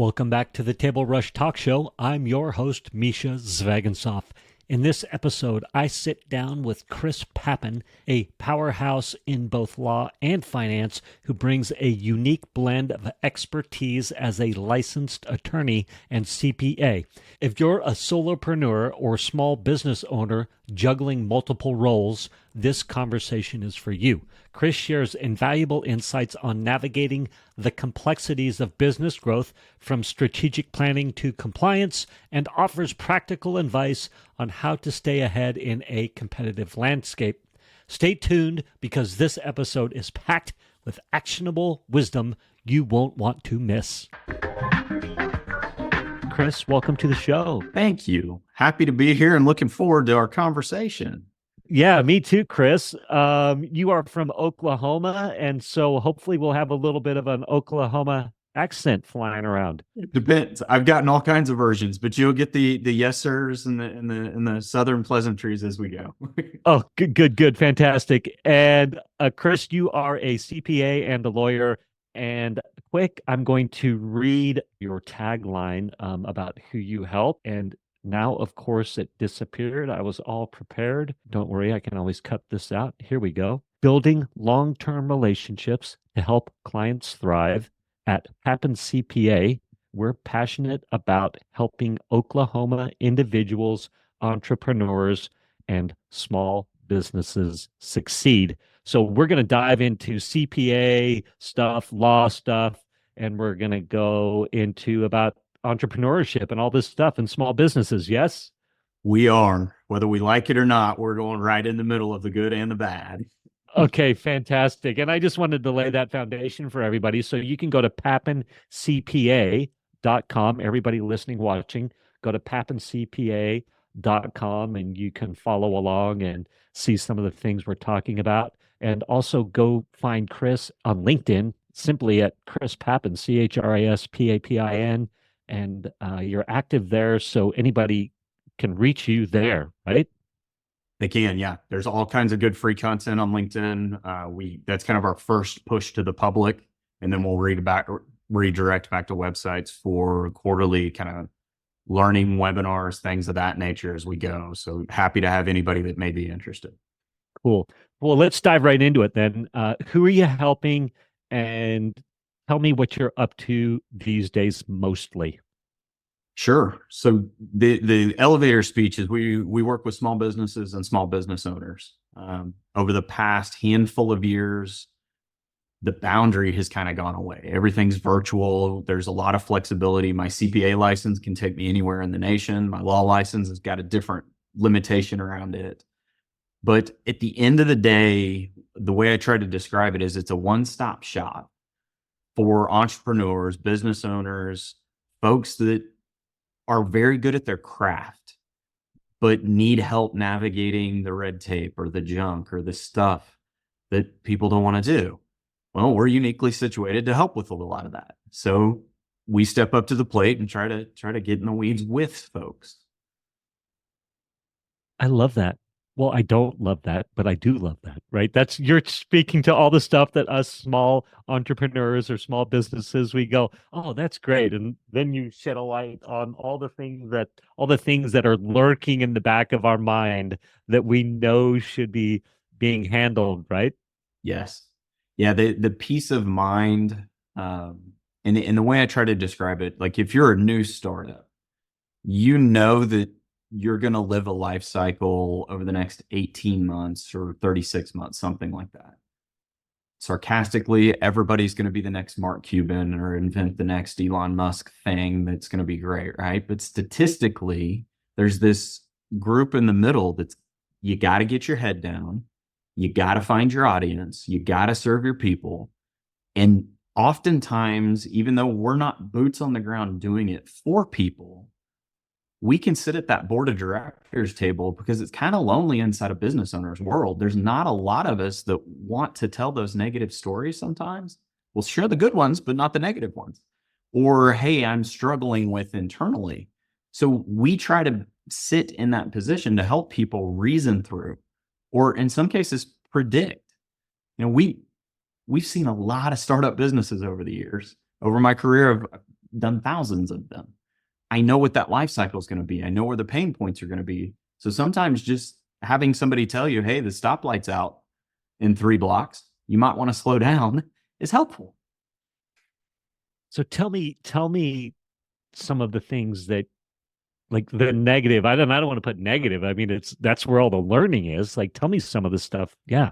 Welcome back to the Table Rush Talk Show. I'm your host, Misha Zvagansoff. In this episode, I sit down with Chris Papin, a powerhouse in both law and finance who brings a unique blend of expertise as a licensed attorney and CPA. If you're a solopreneur or small business owner juggling multiple roles, this conversation is for you. Chris shares invaluable insights on navigating the complexities of business growth from strategic planning to compliance and offers practical advice on how to stay ahead in a competitive landscape. Stay tuned because this episode is packed with actionable wisdom you won't want to miss. Chris, welcome to the show. Thank you. Happy to be here and looking forward to our conversation. Yeah, me too, Chris. You are from Oklahoma, and so hopefully we'll have a little bit of an Oklahoma accent flying around. Depends. I've gotten all kinds of versions, but you'll get the yes sirs and the southern pleasantries as we go. Oh, good, fantastic. And Chris, you are a CPA and a lawyer. And quick, I'm going to read your tagline about who you help. And now, of course, it disappeared. I was all prepared. Don't worry, I can always cut this out. Here we go. Building long-term relationships to help clients thrive. At Papin CPA, we're passionate about helping Oklahoma individuals, entrepreneurs, and small businesses succeed. So we're going to dive into CPA stuff, law stuff, and we're going to go into about entrepreneurship and all this stuff in small businesses. Yes? We are. Whether we like it or not, we're going right in the middle of the good and the bad. Okay, fantastic. And I just wanted to lay that foundation for everybody. So you can go to papincpa.com. Everybody listening, watching, go to papincpa.com and you can follow along and see some of the things we're talking about. And also go find Chris on LinkedIn, simply at Chris Papin, ChrisPapin. And you're active there, so anybody can reach you there, right? They can, yeah. There's all kinds of good free content on LinkedIn. That's kind of our first push to the public, and then we'll redirect back to websites for quarterly kind of learning webinars, things of that nature as we go. So happy to have anybody that may be interested. Cool. Well, let's dive right into it then. Who are you helping, and tell me what you're up to these days mostly. Sure. So the elevator speech is we work with small businesses and small business owners. Over the past handful of years, the boundary has kind of gone away. Everything's virtual. There's a lot of flexibility. My CPA license can take me anywhere in the nation. My law license has got a different limitation around it. But at the end of the day, the way I try to describe it is it's a one-stop shop for entrepreneurs, business owners, folks that are very good at their craft, but need help navigating the red tape or the junk or the stuff that people don't want to do. Well, we're uniquely situated to help with a lot of that. So we step up to the plate and try to get in the weeds with folks. I love that. Well, I don't love that, but I do love that, right? You're speaking to all the stuff that us small entrepreneurs or small businesses, we go, oh, that's great. And then you shed a light on all the things that are lurking in the back of our mind that we know should be being handled, right? Yes. Yeah. The peace of mind, and the way I try to describe it, like if you're a new startup, you know that you're going to live a life cycle over the next 18 months or 36 months, something like that. Sarcastically, everybody's going to be the next Mark Cuban or invent the next Elon Musk thing that's going to be great, right? But statistically, there's this group in the middle that's you got to get your head down. You got to find your audience. You got to serve your people. And oftentimes, even though we're not boots on the ground doing it for people, we can sit at that board of directors table because it's kind of lonely inside a business owner's world. There's not a lot of us that want to tell those negative stories sometimes. We'll share the good ones, but not the negative ones. Or, hey, I'm struggling with internally. So we try to sit in that position to help people reason through, or in some cases, predict. You know, we've seen a lot of startup businesses over the years. Over my career, I've done thousands of them. I know what that life cycle is going to be. I know where the pain points are going to be. So sometimes just having somebody tell you, hey, the stoplight's out in 3 blocks, you might want to slow down, is helpful. So tell me some of the things that, like, the negative. I don't want to put negative. I mean, that's where all the learning is. Like, tell me some of the stuff. Yeah.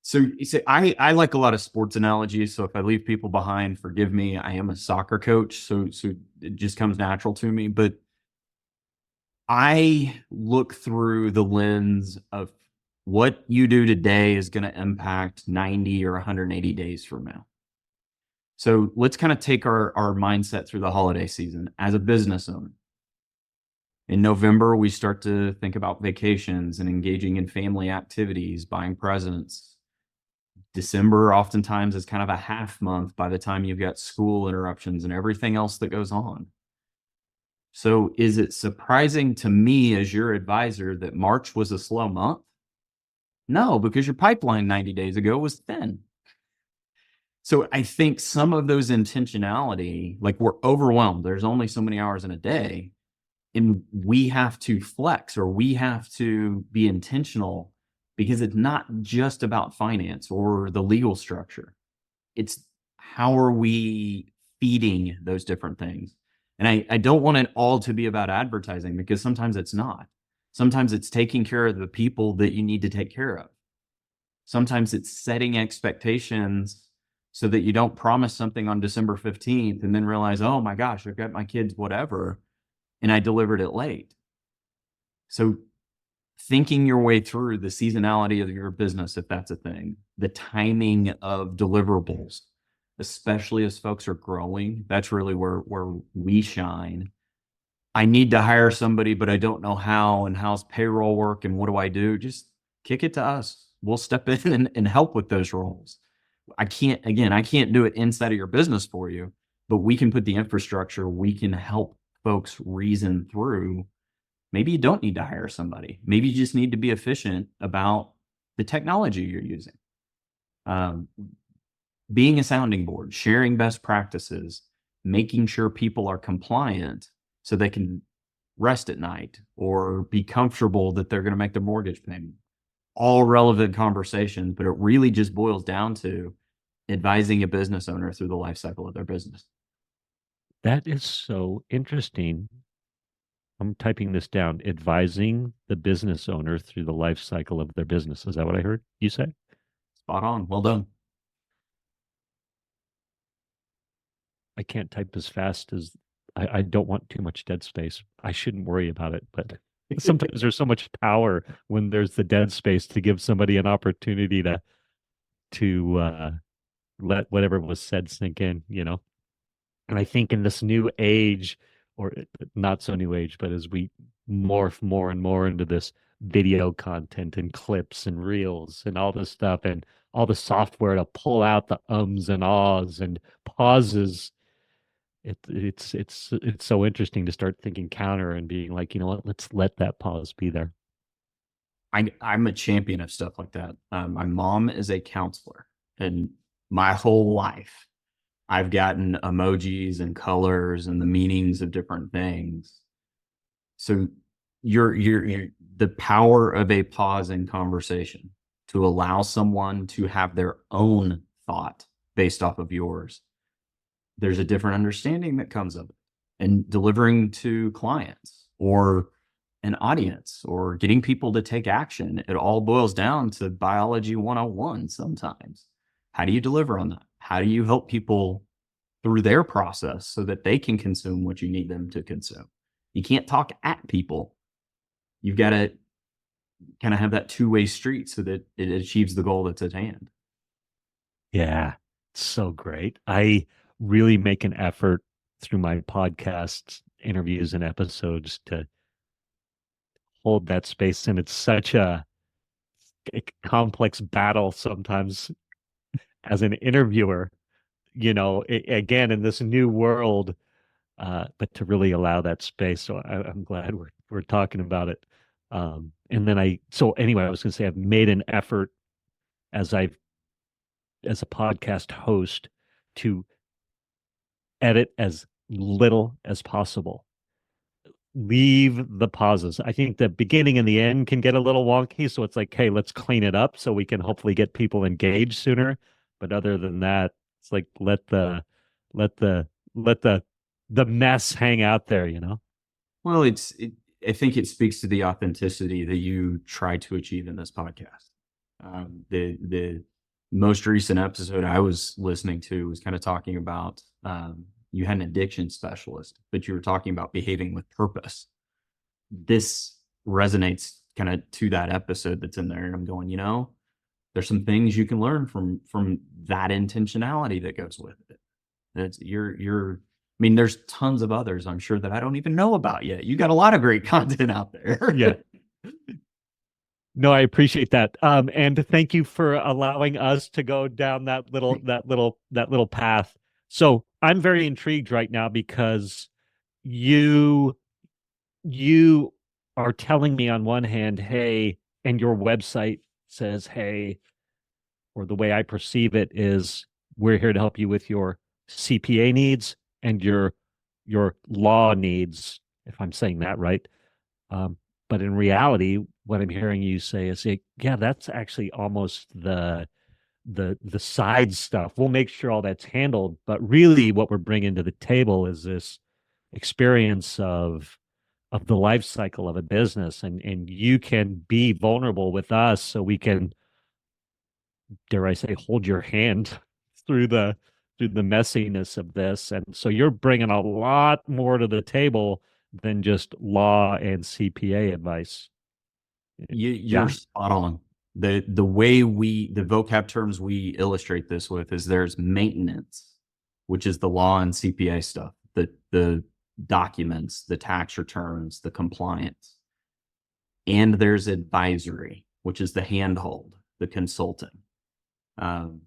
So you say I like a lot of sports analogies. So if I leave people behind, forgive me. I am a soccer coach, so it just comes natural to me. But I look through the lens of what you do today is going to impact 90 or 180 days from now. So let's kind of take our mindset through the holiday season as a business owner. In November, we start to think about vacations and engaging in family activities, buying presents. December oftentimes is kind of a half month by the time you've got school interruptions and everything else that goes on. So is it surprising to me as your advisor that March was a slow month? No, because your pipeline 90 days ago was thin. So I think some of those intentionality, like we're overwhelmed. There's only so many hours in a day, and we have to flex or we have to be intentional because it's not just about finance or the legal structure. It's how are we feeding those different things? And I don't want it all to be about advertising because sometimes it's not. Sometimes it's taking care of the people that you need to take care of. Sometimes it's setting expectations so that you don't promise something on December 15th and then realize, oh my gosh, I've got my kids, whatever, and I delivered it late. So thinking your way through the seasonality of your business, if that's a thing, the timing of deliverables, especially as folks are growing, that's really where we shine. I need to hire somebody, but I don't know how, and how's payroll work, and what do I do? Just kick it to us. We'll step in and help with those roles. I can't do it inside of your business for you, but we can put the infrastructure. We can help folks reason through. Maybe you don't need to hire somebody. Maybe you just need to be efficient about the technology you're using. Being a sounding board, sharing best practices, making sure people are compliant so they can rest at night or be comfortable that they're going to make their mortgage payment. All relevant conversations, but it really just boils down to advising a business owner through the life cycle of their business. That is so interesting. I'm typing this down. Advising the business owner through the life cycle of their business. Is that what I heard you say? Spot on. Well done. I can't type as fast as I don't want too much dead space. I shouldn't worry about it, but sometimes there's so much power when there's the dead space to give somebody an opportunity to let whatever was said sink in, you know. And I think in this new age, or not so new age, but as we morph more and more into this video content and clips and reels and all this stuff and all the software to pull out the ums and ahs and pauses, it's so interesting to start thinking counter and being like, you know what, let's let that pause be there. I'm a champion of stuff like that. My mom is a counselor, and my whole life I've gotten emojis and colors and the meanings of different things. So you're the power of a pause in conversation to allow someone to have their own thought based off of yours. There's a different understanding that comes of it, and delivering to clients or an audience or getting people to take action. It all boils down to biology 101 sometimes. How do you deliver on that? How do you help people through their process so that they can consume what you need them to consume? You can't talk at people. You've got to kind of have that two-way street so that it achieves the goal that's at hand. Yeah, so great. I really make an effort through my podcasts, interviews, and episodes to hold that space. And it's such a complex battle sometimes as an interviewer, you know, again, in this new world, but to really allow that space. So I'm glad we're talking about it. And then so anyway, I was going to say I've made an effort as a podcast host to edit as little as possible. Leave the pauses. I think the beginning and the end can get a little wonky. So it's like, hey, let's clean it up so we can hopefully get people engaged sooner. But other than that, it's like let the let the mess hang out there, you know? Well, I think it speaks to the authenticity that you try to achieve in this podcast. The most recent episode I was listening to was kind of talking about you had an addiction specialist, but you were talking about behaving with purpose. This resonates kind of to that episode that's in there. And I'm going, there's some things you can learn from that intentionality that goes with it. That's I mean, there's tons of others I'm sure that I don't even know about yet. You got a lot of great content out there. Yeah. No, I appreciate that. And thank you for allowing us to go down that little path. So I'm very intrigued right now because you you are telling me on one hand, hey, and your website says, hey, or the way I perceive it is we're here to help you with your CPA needs and your law needs, if I'm saying that right. Um, but in reality, what I'm hearing you say is, yeah, that's actually almost the side stuff. We'll make sure all that's handled, but really, what we're bringing to the table is this experience of the life cycle of a business, and you can be vulnerable with us, so we can, dare I say, hold your hand through the messiness of this. And so you're bringing a lot more to the table than just law and CPA advice. You're Yeah. spot on. The way the vocab terms we illustrate this with is there's maintenance, which is the law and CPA stuff, the documents, the tax returns, the compliance. And there's advisory, which is the handhold, the consulting. Um,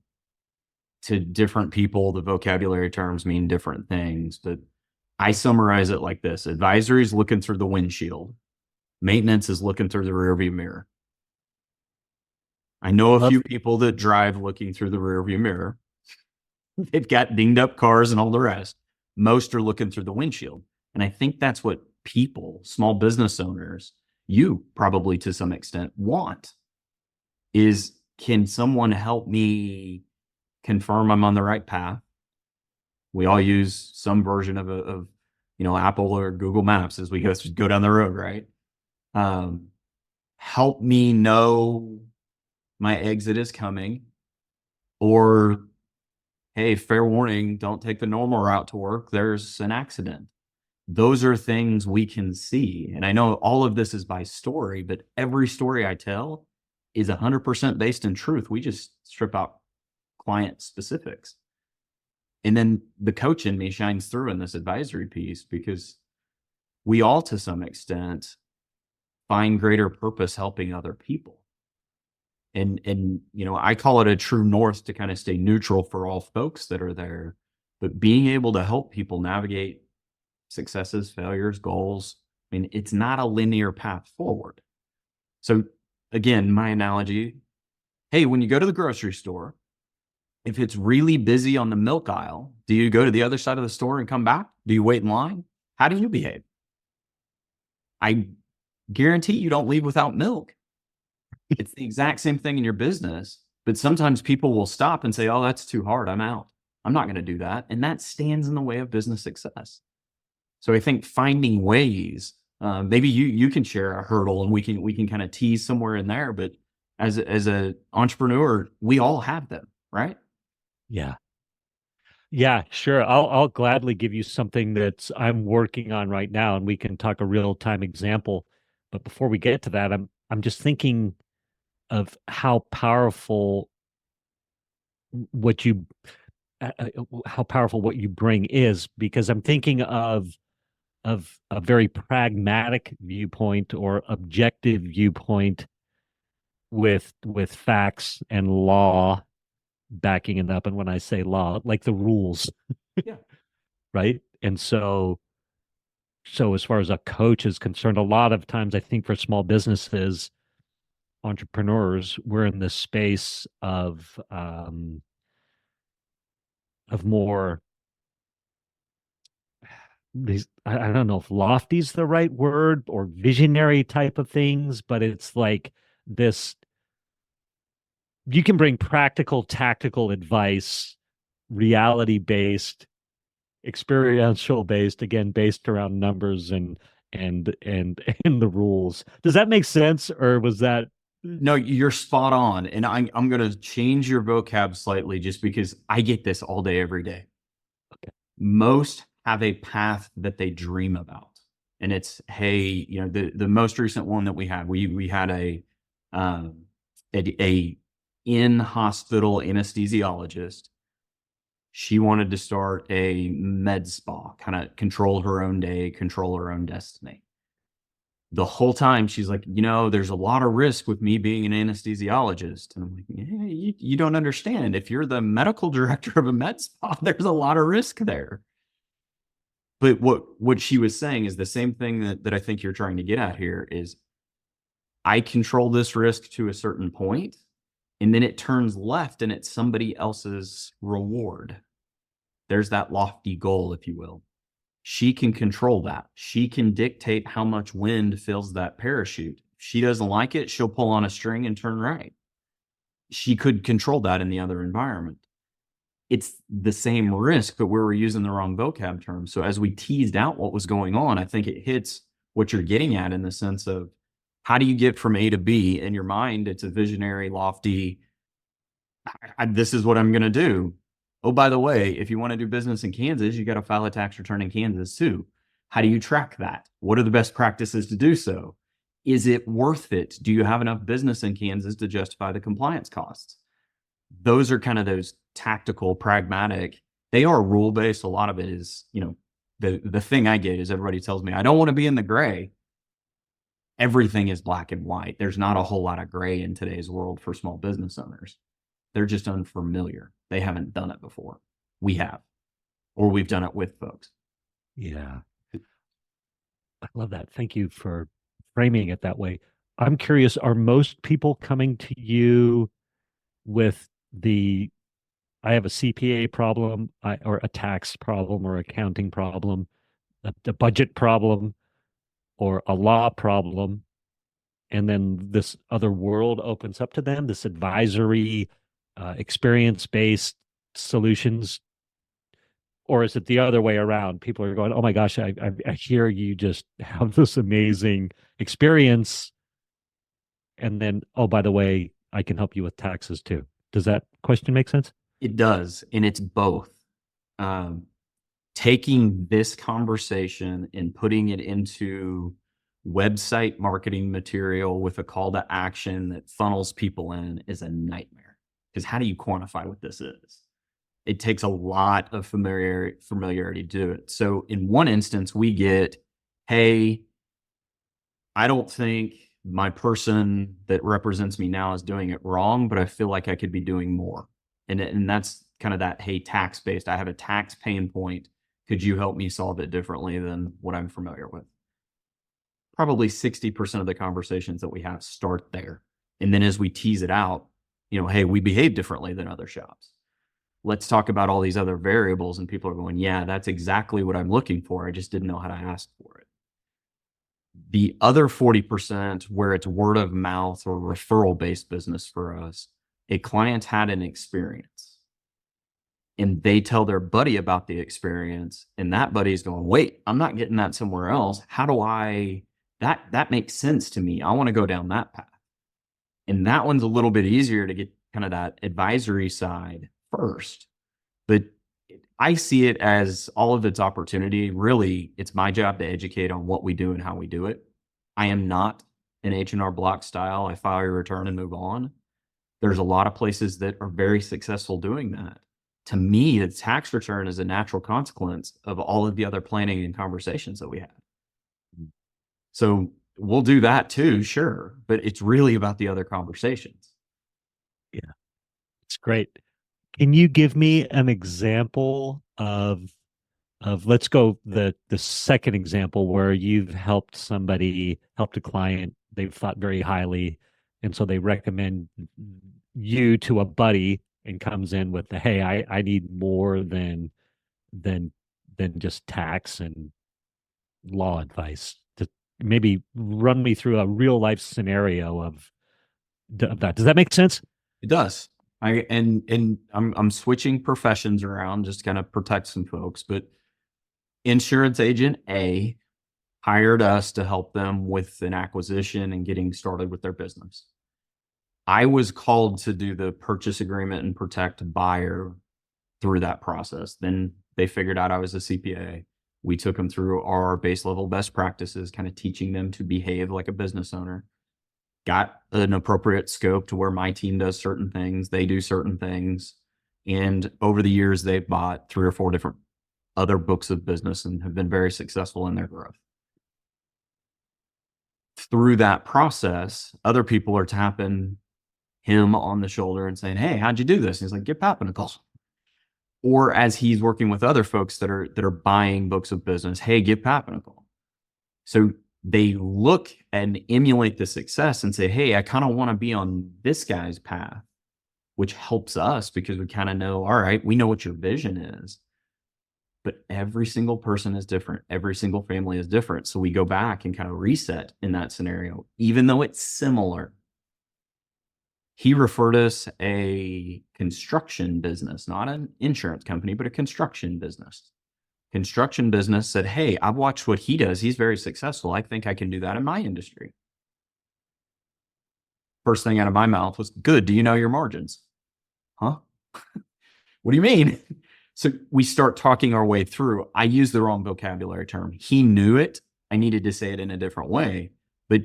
to different people, the vocabulary terms mean different things, but I summarize it like this: advisory is looking through the windshield, maintenance is looking through the rearview mirror. I know a Love. few people that drive looking through the rearview mirror. They've got dinged up cars and all the rest. Most are looking through the windshield. And I think that's what people, small business owners, you probably to some extent want is, can someone help me confirm I'm on the right path? We all use some version of Apple or Google Maps as we go down the road, right? Help me know my exit is coming, or hey, fair warning, don't take the normal route to work. There's an accident. Those are things we can see. And I know all of this is by story, but every story I tell is 100% based in truth. We just strip out client specifics. And then the coach in me shines through in this advisory piece, because we all, to some extent, find greater purpose helping other people. And I call it a true north to kind of stay neutral for all folks that are there, but being able to help people navigate successes, failures, goals. I mean, it's not a linear path forward. So again, my analogy, hey, when you go to the grocery store, if it's really busy on the milk aisle, do you go to the other side of the store and come back? Do you wait in line? How do you behave? I guarantee you don't leave without milk. It's the exact same thing in your business, but sometimes people will stop and say, oh, that's too hard. I'm out. I'm not going to do that. And that stands in the way of business success. So I think finding ways, maybe you can share a hurdle and we can kind of tease somewhere in there, but as an entrepreneur, we all have them, right? Yeah. Yeah, sure. I'll gladly give you something that I'm working on right now, and we can talk a real time example. But before we get to that, I'm just thinking of how powerful what you how powerful what you bring is, because I'm thinking of a very pragmatic viewpoint or objective viewpoint with facts and law backing it up. And when I say law, like the rules, Yeah. right? And so as far as a coach is concerned, a lot of times I think for small businesses, entrepreneurs, we're in this space of more I don't know if lofty's the right word or visionary type of things, but it's like this you can bring practical, tactical advice, reality based, experiential based, again, based around numbers and and the rules. Does that make sense? Or was that No, you're spot on. And I'm going to change your vocab slightly just because I get this all day, every day. okay? Most have a path that they dream about. And it's, hey, the most recent one that we had um, a in hospital anesthesiologist. She wanted to start a med spa, kind of control her own day, control her own destiny. The whole time she's like, there's a lot of risk with me being an anesthesiologist. And I'm like, yeah, you don't understand. If you're the medical director of a med spa, there's a lot of risk there. But what she was saying is the same thing that I think you're trying to get at here is I control this risk to a certain point, and then it turns left and it's somebody else's reward. There's that lofty goal, if you will. She can control that. She can dictate how much wind fills that parachute. If she doesn't like it, she'll pull on a string and turn right. She could control that in the other environment. It's the same risk, but we were using the wrong vocab term. So as we teased out what was going on, I think it hits what you're getting at in the sense of how do you get from A to B? In your mind, it's a visionary, lofty, this is what I'm going to do. Oh, by the way, if you want to do business in Kansas, you got to file a tax return in Kansas too. How do you track that? What are the best practices to do so? Is it worth it? Do you have enough business in Kansas to justify the compliance costs? Those are kind of those tactical, pragmatic. They are rule based. A lot of it is, the thing I get is everybody tells me I don't want to be in the gray. Everything is black and white. There's not a whole lot of gray in today's world for small business owners. They're just unfamiliar. They haven't done it before. We have, or we've done it with folks. Yeah. I love that. Thank you for framing it that way. I'm curious, are most people coming to you with the I have a CPA problem, or a tax problem, or accounting problem, a budget problem, or a law problem, and then this other world opens up to them, this advisory, experience-based solutions? Or is it the other way around? People are going, "Oh my gosh, I hear you just have this amazing experience, and then, oh, by the way, I can help you with taxes too." Does that question make sense? It does. And it's both. Um, Taking this conversation and putting it into website marketing material with a call to action that funnels people in is a nightmare. Because how do you quantify what this is? It takes a lot of familiarity to do it. So in one instance, we get, hey, I don't think my person that represents me now is doing it wrong, but I feel like I could be doing more. And that's kind of that, hey, tax based. I have a tax pain point. Could you help me solve it differently than what I'm familiar with? Probably 60% of the conversations that we have start there. And then as we tease it out, hey, we behave differently than other shops. Let's talk about all these other variables. And people are going, yeah, that's exactly what I'm looking for. I just didn't know how to ask for it. The other 40%, where it's word of mouth or referral based business for us, a client had an experience and they tell their buddy about the experience, and that buddy's going, wait, I'm not getting that somewhere else. How do that makes sense to me. I want to go down that path. And that one's a little bit easier to get kind of that advisory side first. But I see it as all of its opportunity. Really, it's my job to educate on what we do and how we do it. I am not an H&R Block style. I file your return and move on. There's a lot of places that are very successful doing that. To me, the tax return is a natural consequence of all of the other planning and conversations that we have. So we'll do that too, sure, but it's really about the other conversations. Yeah, it's great. Can you give me an example of let's go the second example where you've helped a client, they've thought very highly, and so they recommend you to a buddy and comes in with the, hey, I need more than than just tax, and law advice to maybe run me through a real life scenario of that. Does that make sense? It does. I'm switching professions around just to kind of protect some folks, but insurance agent A hired us to help them with an acquisition and getting started with their business. I was called to do the purchase agreement and protect buyer through that process. Then they figured out I was a CPA. We took them through our base level best practices, kind of teaching them to behave like a business owner. Got an appropriate scope to where my team does certain things, they do certain things. And over the years, they've bought 3 or 4 different other books of business and have been very successful in their growth. Through that process, other people are tapping him on the shoulder and saying, "Hey, how'd you do this?" And he's like, "Give Papin a call." Or as he's working with other folks that are buying books of business, "Hey, give Papin a call." So they look and emulate the success and say, "Hey, I kind of want to be on this guy's path," which helps us because we kind of know, all right, we know what your vision is, but every single person is different. Every single family is different. So we go back and kind of reset in that scenario, even though it's similar. He referred us a construction business, not an insurance company, but a construction business. Construction business said, "Hey, I've watched what he does. He's very successful. I think I can do that in my industry." First thing out of my mouth was, "Good. Do you know your margins?" Huh? What do you mean? So we start talking our way through. I used the wrong vocabulary term. He knew it. I needed to say it in a different way, but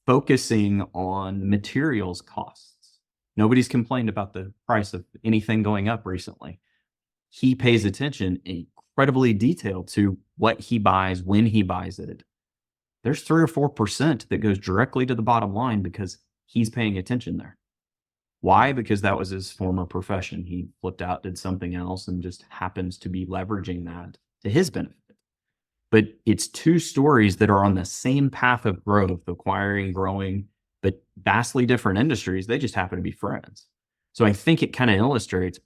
focusing on materials costs. Nobody's complained about the price of anything going up recently. He pays attention incredibly detailed to what he buys, when he buys it. There's 3 or 4% that goes directly to the bottom line because he's paying attention there. Why? Because that was his former profession. He flipped out, did something else, and just happens to be leveraging that to his benefit. But it's 2 stories that are on the same path of growth, acquiring, growing, but vastly different industries. They just happen to be friends. So I think it kind of illustrates,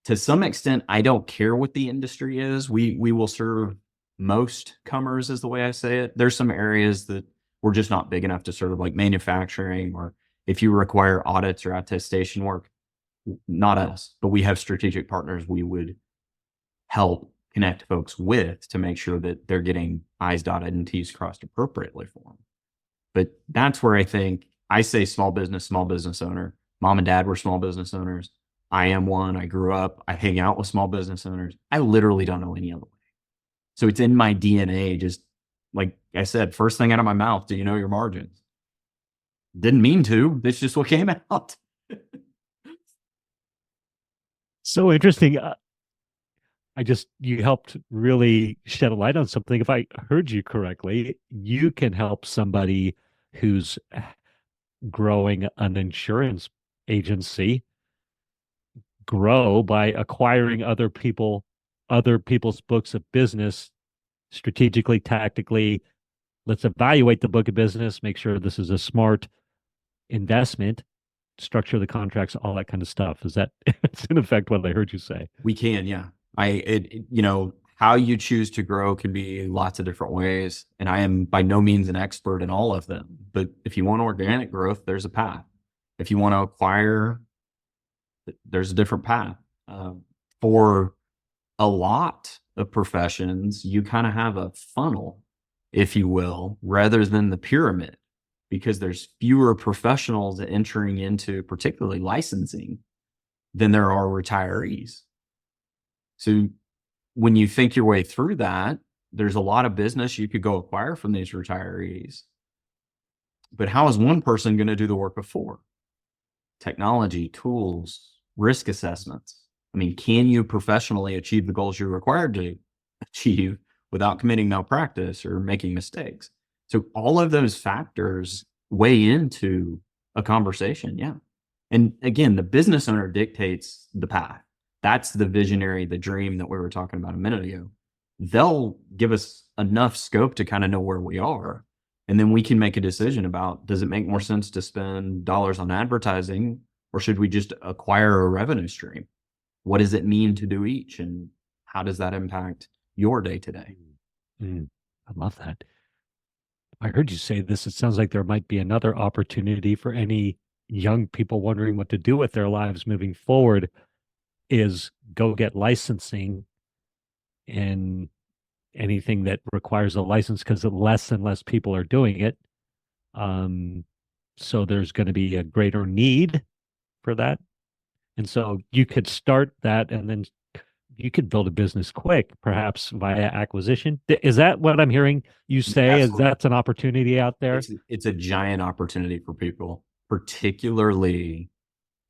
to some extent, I don't care what the industry is. We will serve most comers, is the way I say it. There's some areas that we're just not big enough to serve, like manufacturing, or if you require audits or attestation work, not us, but we have strategic partners we would help connect folks with to make sure that they're getting I's dotted and T's crossed appropriately for them. But that's where I think I say small business owner. Mom and dad were small business owners. I am one. I grew up. I hang out with small business owners. I literally don't know any other way. So it's in my DNA. Just like I said, first thing out of my mouth, "Do you know your margins?" Didn't mean to. That's just what came out. So interesting. You helped really shed a light on something. If I heard you correctly, you can help somebody who's growing an insurance agency grow by acquiring other people's books of business strategically, tactically. Let's evaluate the book of business, make sure this is a smart investment, structure the contracts, all that kind of stuff. Is that it's in effect what I heard you say? We can, yeah. How you choose to grow can be lots of different ways. And I am by no means an expert in all of them. But if you want organic growth, there's a path. If you want to acquire, there's a different path. For a lot of professions, you kind of have a funnel, if you will, rather than the pyramid, because there's fewer professionals entering into particularly licensing than there are retirees. So when you think your way through that, there's a lot of business you could go acquire from these retirees. But how is one person going to do the work of 4? Technology, tools, risk assessments. I mean, can you professionally achieve the goals you're required to achieve without committing malpractice or making mistakes? So all of those factors weigh into a conversation. Yeah. And again, the business owner dictates the path. That's the visionary, the dream that we were talking about a minute ago. They'll give us enough scope to kind of know where we are. And then we can make a decision about, does it make more sense to spend dollars on advertising, or should we just acquire a revenue stream? What does it mean to do each? And how does that impact your day to day? I love that. I heard you say this. It sounds like there might be another opportunity for any young people wondering what to do with their lives moving forward is go get licensing in anything that requires a license because less and less people are doing it. Um, so there's going to be a greater need for that. And so you could start that and then you could build a business quick, perhaps via acquisition. Is that what I'm hearing you say? Is Absolutely. that's an opportunity out there? It's a giant opportunity for people, particularly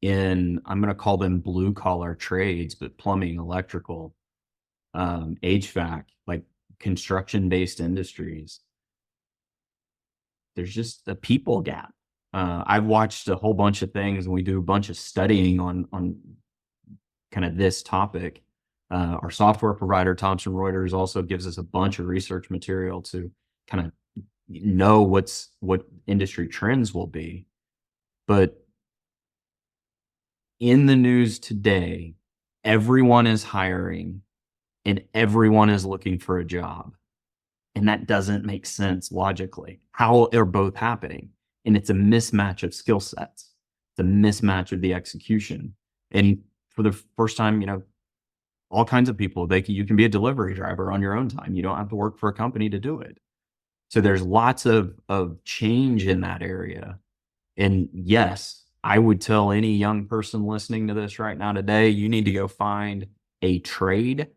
in, I'm going to call them blue collar trades, but plumbing, electrical, HVAC, like construction based industries. There's just a people gap. I've watched a whole bunch of things, and we do a bunch of studying on kind of this topic. Our software provider, Thomson Reuters, also gives us a bunch of research material to kind of know what industry trends will be. But in the news today, everyone is hiring and everyone is looking for a job. And that doesn't make sense logically. How are both happening? And it's a mismatch of skill sets. It's a mismatch of the execution. And for the first time, all kinds of people, you can be a delivery driver on your own time. You don't have to work for a company to do it. So there's lots of change in that area. And yes, I would tell any young person listening to this right now today, you need to go find a trade,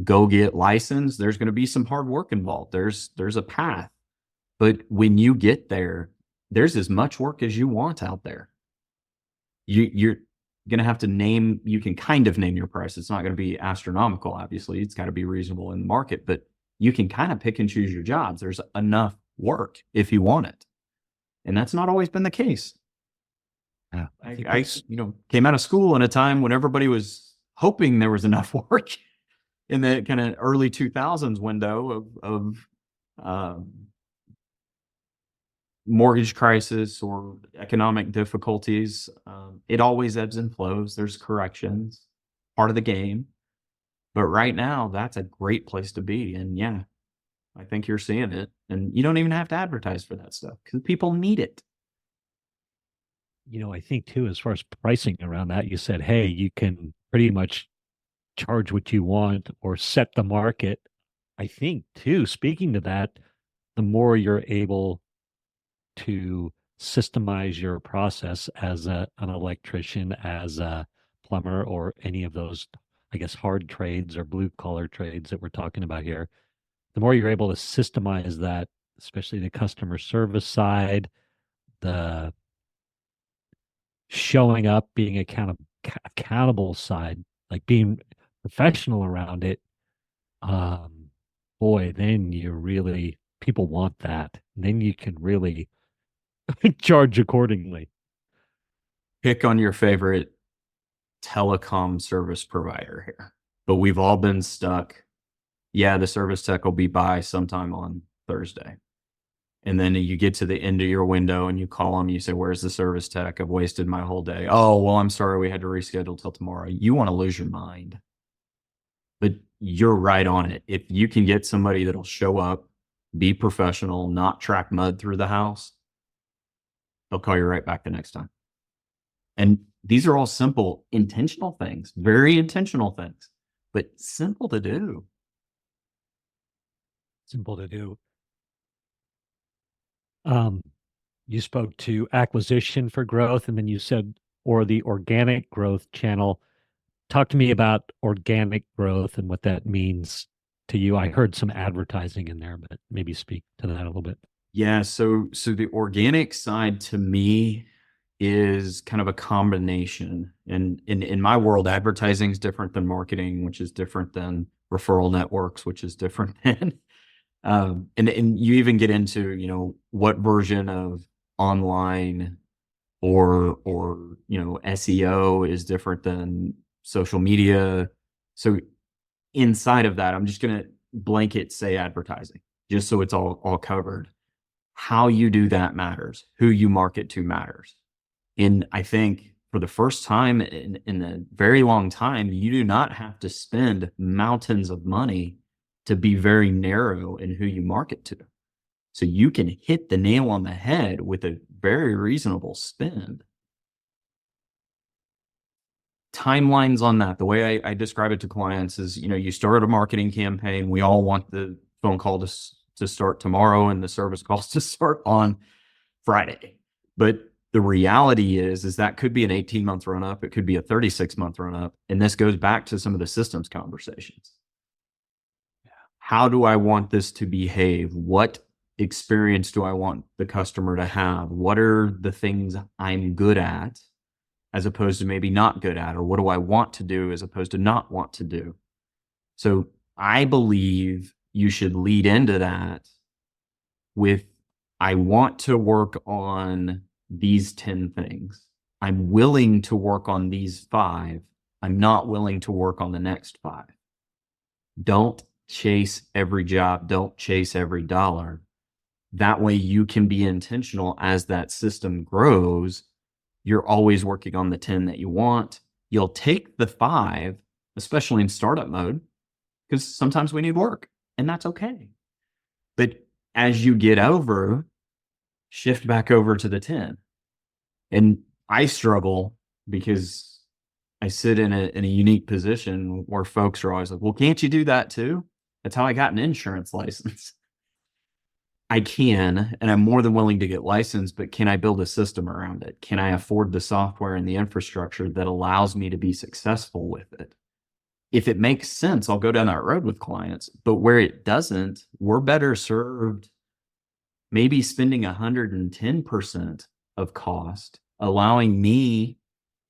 go get licensed. There's going to be some hard work involved. There's a path. But when you get there, there's as much work as you want out there. You're going to have to you can kind of name your price. It's not going to be astronomical, obviously. It's got to be reasonable in the market, but you can kind of pick and choose your jobs. There's enough work if you want it. And that's not always been the case. Yeah, I came out of school in a time when everybody was hoping there was enough work in the kind of early 2000s window of mortgage crisis or economic difficulties. It always ebbs and flows. There's corrections, part of the game. But right now, that's a great place to be. And yeah, I think you're seeing it. And you don't even have to advertise for that stuff because people need it. I think too, as far as pricing around that, you said, hey, you can pretty much charge what you want or set the market. I think too, speaking to that, the more you're able to systemize your process as an electrician, as a plumber, or any of those, I guess, hard trades or blue collar trades that we're talking about here, the more you're able to systemize that, especially the customer service side, the showing up, being accountable side, like being professional around it, um, boy, then people want that. Then you can really charge accordingly. Pick on your favorite telecom service provider here. But we've all been stuck. Yeah, the service tech will be by sometime on Thursday. And then you get to the end of your window and you call them, you say, where's the service tech? I've wasted my whole day. Oh, well, I'm sorry, we had to reschedule till tomorrow. You want to lose your mind. But you're right on it. If you can get somebody that'll show up, be professional, not track mud through the house, they'll call you right back the next time. And these are all simple, intentional things, very intentional things, but simple to do. Simple to do. You spoke to acquisition for growth, and then you said, or the organic growth channel. Talk to me about organic growth and what that means to you. I heard some advertising in there, but maybe speak to that a little bit. Yeah, so the organic side to me is kind of a combination. And in my world, advertising is different than marketing, which is different than referral networks, which is different than and you even get into, what version of online or SEO is different than social media. So inside of that, I'm just gonna blanket say advertising, just so it's all covered. How you do that matters. Who you market to matters. And I think for the first time in a very long time, you do not have to spend mountains of money to be very narrow in who you market to. So you can hit the nail on the head with a very reasonable spend. Timelines on that, the way I describe it to clients is, you start a marketing campaign. We all want the phone call to start tomorrow and the service calls to start on Friday. But the reality is that could be an 18-month run up. It could be a 36-month run up. And this goes back to some of the systems conversations. How do I want this to behave? What experience do I want the customer to have? What are the things I'm good at as opposed to maybe not good at? Or what do I want to do as opposed to not want to do? So I believe you should lead into that with, I want to work on these 10 things. I'm willing to work on these 5. I'm not willing to work on the next 5. Don't chase every job. Don't chase every dollar. That way you can be intentional as that system grows. You're always working on the 10 that you want. You'll take the 5, especially in startup mode, because sometimes we need work and that's okay. But as you get over, shift back over to the 10. And I struggle because I sit in a unique position where folks are always like, well, can't you do that too? That's how I got an insurance license. I can, and I'm more than willing to get licensed, but can I build a system around it? Can I afford the software and the infrastructure that allows me to be successful with it? If it makes sense, I'll go down that road with clients, but where it doesn't, we're better served maybe spending 110% of cost, allowing me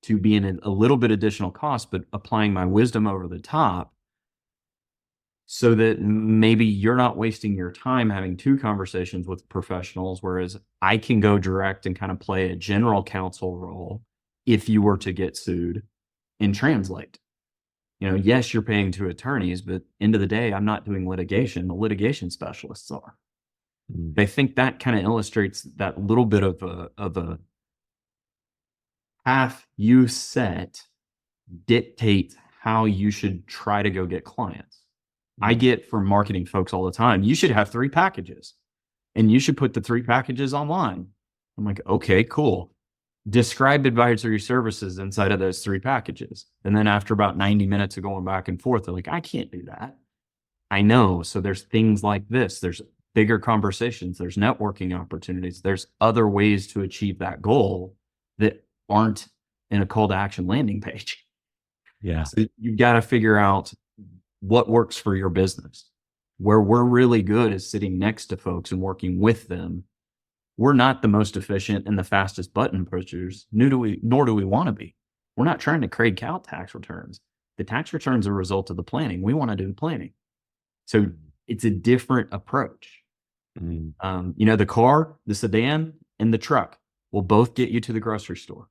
to be in a little bit additional cost, but applying my wisdom over the top so that maybe you're not wasting your time having 2 conversations with professionals, whereas I can go direct and kind of play a general counsel role if you were to get sued and translate. Yes, you're paying 2 attorneys, but end of the day, I'm not doing litigation. The litigation specialists are. I think that kind of illustrates that little bit of a path you set dictates how you should try to go get clients. I get from marketing folks all the time, you should have 3 packages and you should put the 3 packages online. I'm like, okay, cool. Describe advisory services inside of those 3 packages. And then after about 90 minutes of going back and forth, they're like, I can't do that. I know. So there's things like this. There's bigger conversations. There's networking opportunities. There's other ways to achieve that goal that aren't in a call to action landing page. Yeah. So you've got to figure out what works for your business. Where we're really good is sitting next to folks and working with them. We're not the most efficient and the fastest button pushers, nor do we want to be. We're not trying to create cow tax returns. The tax returns are a result of the planning. We want to do the planning. So it's a different approach. The car, the sedan, and the truck will both get you to the grocery store.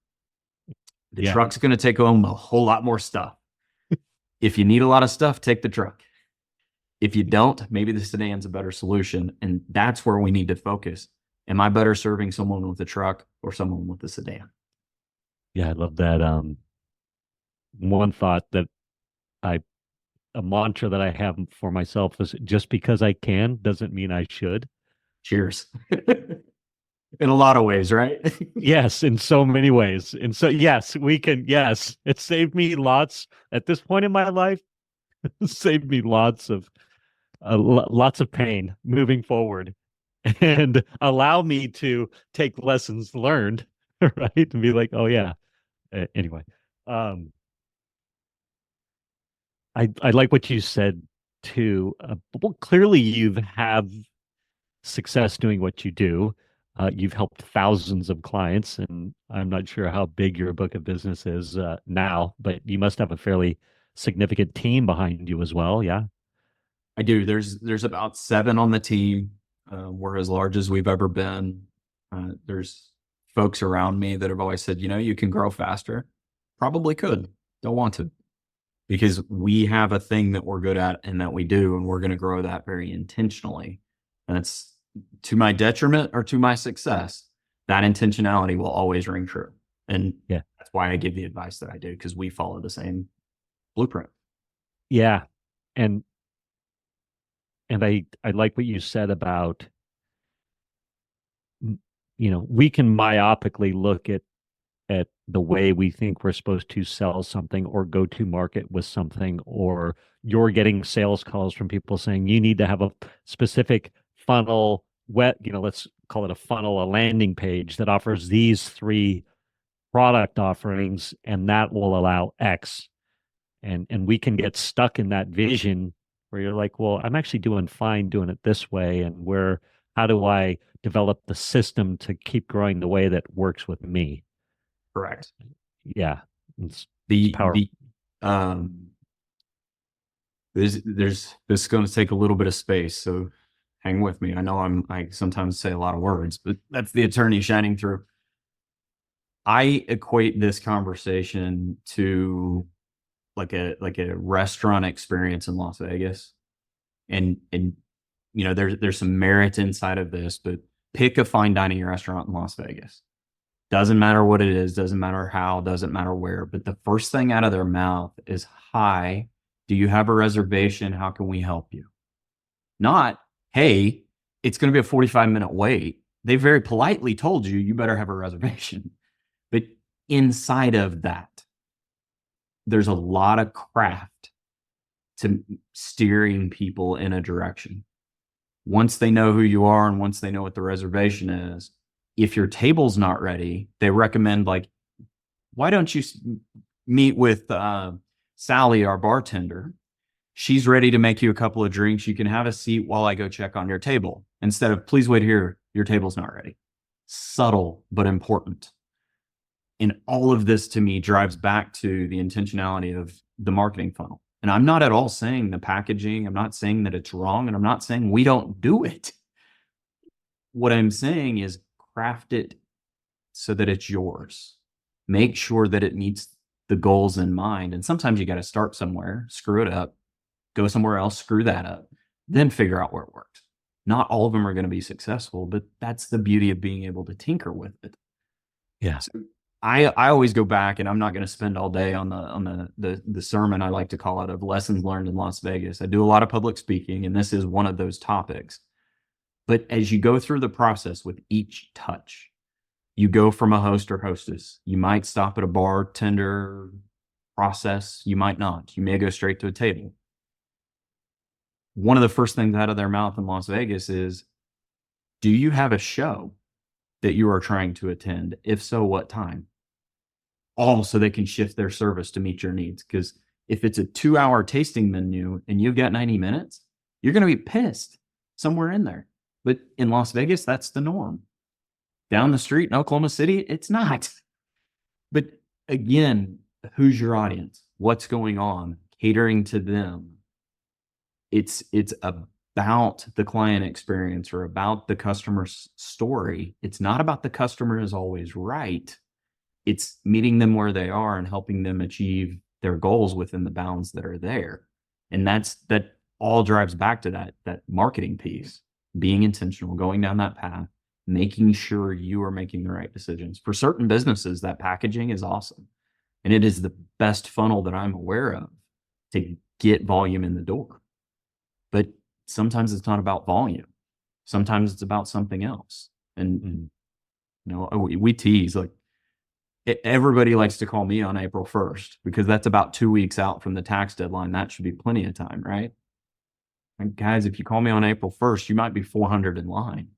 The truck's going to take home a whole lot more stuff. If you need a lot of stuff, take the truck. If you don't, maybe the sedan's a better solution. And that's where we need to focus. Am I better serving someone with a truck or someone with a sedan? Yeah, I love that. One thought that a mantra that I have for myself is just because I can doesn't mean I should. Cheers. In a lot of ways, right? Yes, in so many ways. And so, yes, we can. Yes, it saved me lots at this point in my life. It saved me lots of pain moving forward, and allow me to take lessons learned, right, and be like, oh yeah. Anyway, I like what you said too. Well, clearly you have success doing what you do. You've helped thousands of clients, and I'm not sure how big your book of business is now, but you must have a fairly significant team behind you as well. Yeah. I do. There's about 7 on the team. We're as large as we've ever been. There's folks around me that have always said, you can grow faster. Probably could. Don't want to. Because we have a thing that we're good at and that we do, and we're going to grow that very intentionally. And it's to my detriment or to my success. That intentionality will always ring true. And that's why I give the advice that I do, because we follow the same blueprint. Yeah. And And I like what you said about, we can myopically look at the way we think we're supposed to sell something or go to market with something, or you're getting sales calls from people saying you need to have a specific funnel, let's call it a funnel, a landing page that offers these three product offerings, and that will allow X. And we can get stuck in that vision where you're like, well, I'm actually doing fine doing it this way. And how do I develop the system to keep growing the way that works with me? Correct. Yeah. It's The powerful. the um there's this is going to take a little bit of space, so hang with me. I know I sometimes say a lot of words, but that's the attorney shining through. I equate this conversation to like a restaurant experience in Las Vegas. And there's some merit inside of this, but pick a fine dining restaurant in Las Vegas. Doesn't matter what it is, doesn't matter how, doesn't matter where, but the first thing out of their mouth is, "Hi, do you have a reservation? How can we help you?" Not, "Hey, it's going to be a 45-minute wait." They very politely told you, you better have a reservation. But inside of that, there's a lot of craft to steering people in a direction. Once they know who you are and once they know what the reservation is, if your table's not ready, they recommend, like, why don't you meet with Sally, our bartender? She's ready to make you a couple of drinks. You can have a seat while I go check on your table, instead of, "Please wait here, your table's not ready." Subtle, but important. And all of this to me drives back to the intentionality of the marketing funnel. And I'm not at all saying the packaging, I'm not saying that it's wrong, and I'm not saying we don't do it. What I'm saying is craft it so that it's yours. Make sure that it meets the goals in mind. And sometimes you got to start somewhere, screw it up, go somewhere else, screw that up, then figure out where it works. Not all of them are going to be successful, but that's the beauty of being able to tinker with it. Yeah. So I always go back, and I'm not going to spend all day on the sermon, I like to call it, of lessons learned in Las Vegas. I do a lot of public speaking, and this is one of those topics. But as you go through the process with each touch, you go from a host or hostess. You might stop at a bartender process. You might not. You may go straight to a table. One of the first things out of their mouth in Las Vegas is, "Do you have a show that you are trying to attend? If so, what time?" All so they can shift their service to meet your needs. Because if it's a 2-hour tasting menu and you've got 90 minutes, you're going to be pissed somewhere in there. But in Las Vegas, that's the norm. Down the street in Oklahoma City, it's not. But again, who's your audience? What's going on? Catering to them. It's about the client experience or about the customer's story. It's not about the customer is always right. It's meeting them where they are and helping them achieve their goals within the bounds that are there. And that all drives back to that marketing piece, being intentional, going down that path, making sure you are making the right decisions. For certain businesses, that packaging is awesome. And it is the best funnel that I'm aware of to get volume in the door. But sometimes it's not about volume. Sometimes it's about something else. And we tease, like, everybody likes to call me on April 1st because that's about 2 weeks out from the tax deadline. That should be plenty of time, right? And guys, if you call me on April 1st, you might be 400 in line.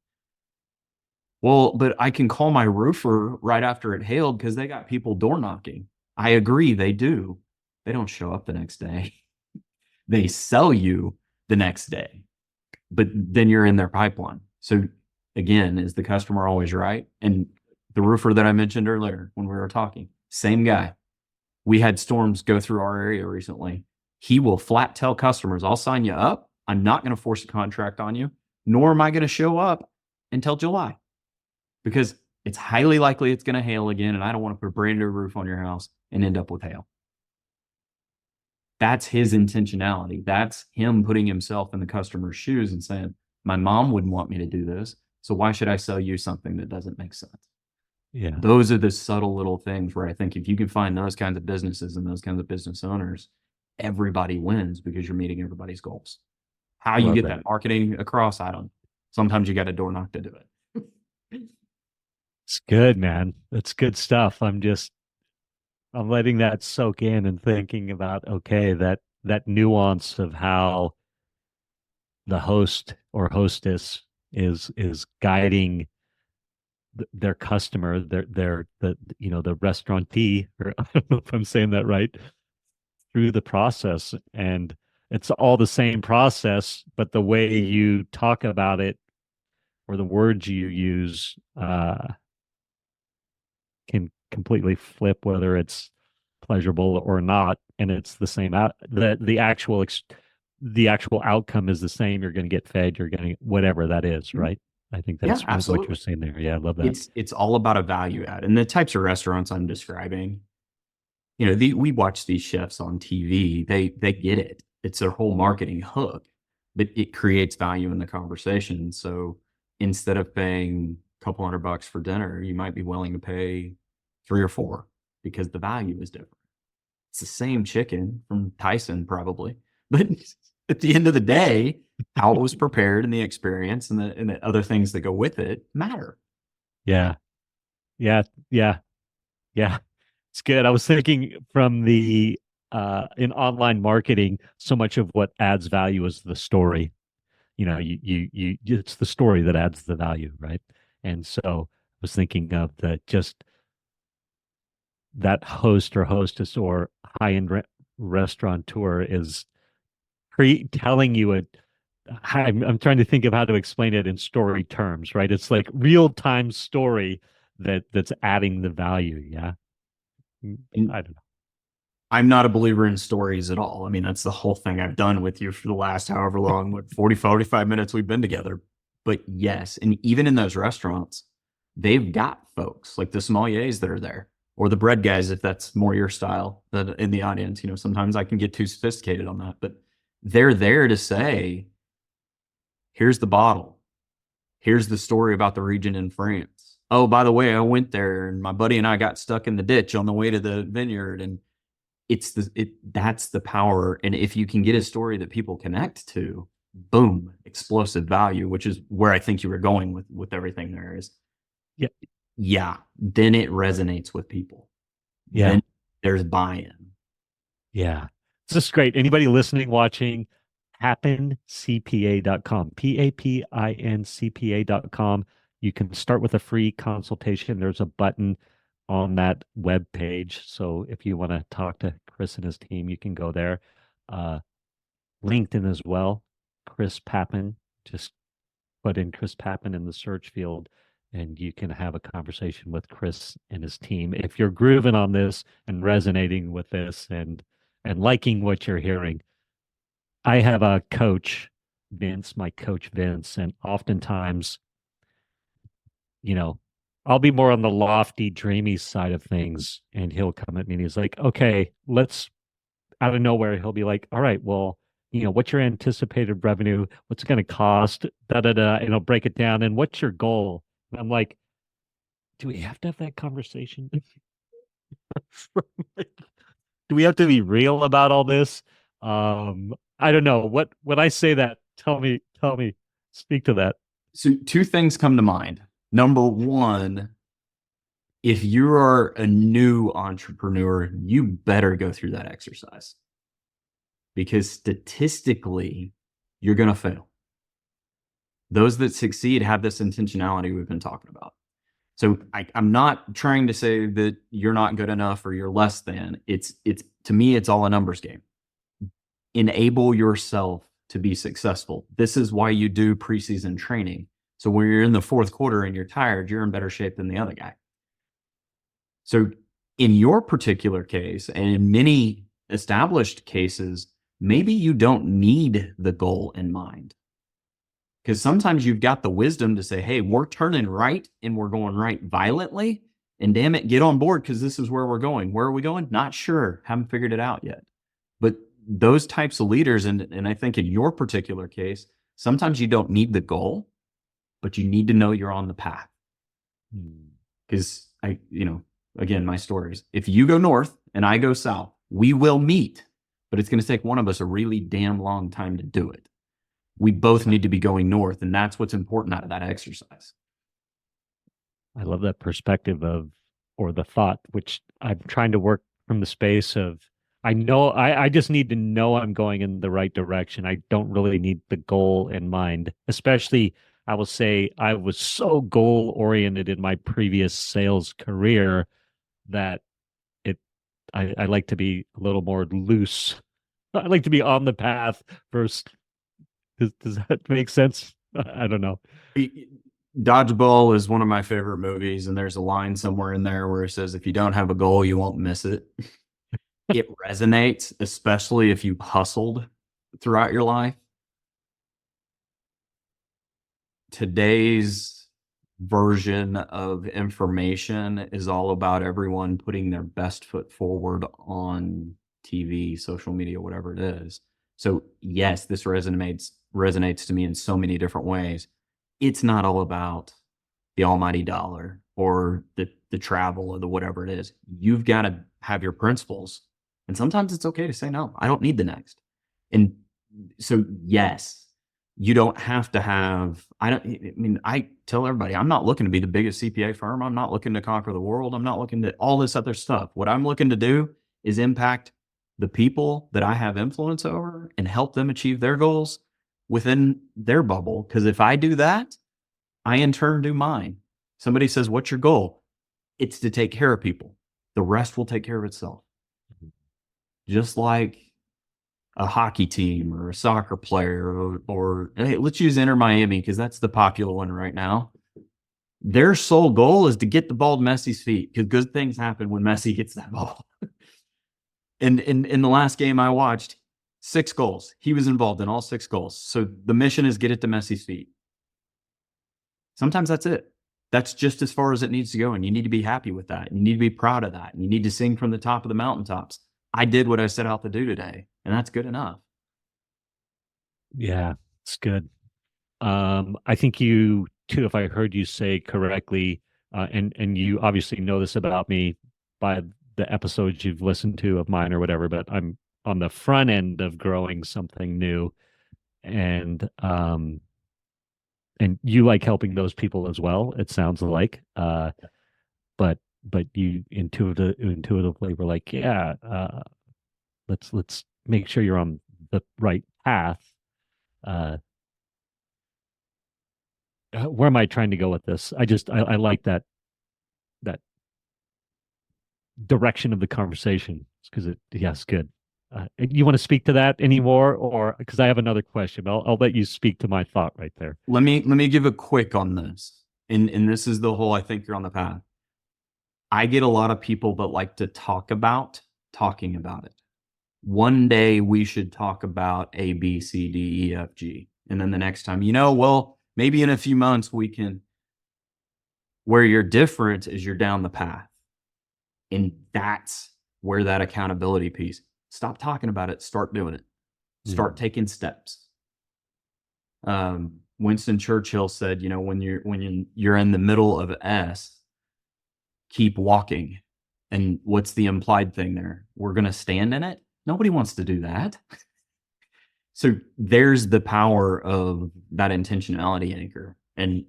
Well, but I can call my roofer right after it hailed because they got people door knocking. I agree, they do. They don't show up the next day. They sell you the next day, but then you're in their pipeline. So again, is the customer always right? And the roofer that I mentioned earlier when we were talking, same guy. We had storms go through our area recently. He will flat tell customers, "I'll sign you up. I'm not going to force a contract on you, nor am I going to show up until July, because it's highly likely it's going to hail again, and I don't want to put a brand new roof on your house and end up with hail." That's his intentionality. That's him putting himself in the customer's shoes and saying, "My mom wouldn't want me to do this, so why should I sell you something that doesn't make sense?" Yeah. Those are the subtle little things where I think if you can find those kinds of businesses and those kinds of business owners, everybody wins because you're meeting everybody's goals. How I you love get that. that marketing across, I don't know. Sometimes you got a door knock to do it. It's good, man. It's good stuff. I'm letting that soak in and thinking about, okay, that nuance of how the host or hostess is guiding their customer, the restaurantee, or I don't know if I'm saying that right, through the process. And it's all the same process, but the way you talk about it or the words you use can completely flip whether it's pleasurable or not, and it's the same out the actual outcome is the same. You're going to get fed, you're going to whatever that is, right? I think Yeah, that's what you're absolutely. saying there. Yeah, I love that. It's all about a value add. And the types of restaurants I'm describing, we watch these chefs on TV. They get it. It's their whole marketing hook, but it creates value in the conversation. So instead of paying a couple $100 for dinner, you might be willing to pay 3 or 4 because the value is different. It's the same chicken from Tyson, probably, but at the end of the day, how it was prepared and the experience and the other things that go with it matter. Yeah, yeah, yeah, yeah. It's good. I was thinking from the in online marketing, so much of what adds value is the story. It's the story that adds the value, right? And so I was thinking of the just that host or hostess or high-end restaurateur is telling you I'm trying to think of how to explain it in story terms, right? It's like real-time story that's adding the value. Yeah. And I don't know. I'm not a believer in stories at all. I mean, that's the whole thing I've done with you for the last however long, what, 40, 45 minutes we've been together. But yes, and even in those restaurants, they've got folks like the sommeliers that are there or the bread guys, if that's more your style that in the audience. Sometimes I can get too sophisticated on that, but they're there to say, here's the bottle. Here's the story about the region in France. Oh, by the way, I went there and my buddy and I got stuck in the ditch on the way to the vineyard. And that's the power. And if you can get a story that people connect to, boom, explosive value, which is where I think you were going with everything there is. Yeah. Yeah. Then it resonates with people. Yeah. Then there's buy-in. Yeah. This is great. Anybody listening, watching, papincpa.com, papincpa.com. You can start with a free consultation. There's a button on that web page. So if you want to talk to Chris and his team, you can go there. Uh, LinkedIn as well, Chris Papin. Just put in Chris Papin in the search field and you can have a conversation with Chris and his team. If you're grooving on this and resonating with this and liking what you're hearing, I have a coach, Vince, my coach Vince, and oftentimes, you know, I'll be more on the lofty, dreamy side of things, and he'll come at me and he's like, "Okay, let's," out of nowhere, he'll be like, "All right, well, what's your anticipated revenue? What's it going to cost? Da da da," and he'll break it down. And what's your goal? And I'm like, "Do we have to have that conversation? Do we have to be real about all this?" I don't know. When I say that, tell me, speak to that. So 2 things come to mind. Number one, if you are a new entrepreneur, you better go through that exercise because statistically, you're going to fail. Those that succeed have this intentionality we've been talking about. So I'm not trying to say that you're not good enough or you're less than. It's to me, it's all a numbers game. Enable yourself to be successful. This is why you do preseason training. So when you're in the fourth quarter and you're tired, you're in better shape than the other guy. So in your particular case, and in many established cases, maybe you don't need the goal in mind. Because sometimes you've got the wisdom to say, hey, we're turning right and we're going right violently. And damn it, get on board because this is where we're going. Where are we going? Not sure. Haven't figured it out yet. But those types of leaders, and I think in your particular case, sometimes you don't need the goal, but you need to know you're on the path. Because again, my stories, if you go north and I go south, we will meet, but it's going to take one of us a really damn long time to do it. We both need to be going north, and that's what's important out of that exercise. I love that perspective of, or the thought, which I'm trying to work from the space of, I know I just need to know I'm going in the right direction. I don't really need the goal in mind, especially I will say I was so goal oriented in my previous sales career that it I like to be a little more loose. I like to be on the path first. Does that make sense? I don't know. Dodgeball is one of my favorite movies, and there's a line somewhere in there where it says, if you don't have a goal, you won't miss it. It resonates, especially if you've hustled throughout your life. Today's version of information is all about everyone putting their best foot forward on TV, social media, whatever it is. So yes, this resonates to me in so many different ways. It's not all about the almighty dollar or the travel or the whatever it is. You've got to have your principles. And sometimes it's okay to say, no, I don't need the next. And so, yes, you don't have to have, I tell everybody, I'm not looking to be the biggest CPA firm. I'm not looking to conquer the world. I'm not looking to all this other stuff. What I'm looking to do is impact the people that I have influence over and help them achieve their goals within their bubble. Because if I do that, I in turn do mine. Somebody says, what's your goal? It's to take care of people. The rest will take care of itself. Just like a hockey team or a soccer player, or hey, let's use Inter Miami because that's the popular one right now. Their sole goal is to get the ball to Messi's feet because good things happen when Messi gets that ball. And in the last game I watched, 6 goals. He was involved in all 6 goals. So the mission is get it to Messi's feet. Sometimes that's it. That's just as far as it needs to go. And you need to be happy with that. You need to be proud of that. And you need to sing from the top of the mountaintops. I did what I set out to do today, and that's good enough. Yeah, it's good. I think you too, if I heard you say correctly, and you obviously know this about me by the episodes you've listened to of mine or whatever, but I'm on the front end of growing something new, and you like helping those people as well. It sounds like, but you intuitively were like, yeah, let's make sure you're on the right path. Where am I trying to go with this? I like that direction of the conversation because yes, good. You want to speak to that anymore, or because I have another question, but I'll let you speak to my thought right there. Let me give a quick on this, and this is the whole. I think you're on the path. I get a lot of people that like to talk about talking about it. One day we should talk about A, B, C, D, E, F, G, and then the next time, well, maybe in a few months we can. Where you're different is you're down the path. And that's where that accountability piece. Stop talking about it. Start doing it. Start taking steps. Winston Churchill said, when you're in the middle of S, keep walking. And what's the implied thing there? We're going to stand in it. Nobody wants to do that. So there's the power of that intentionality anchor. And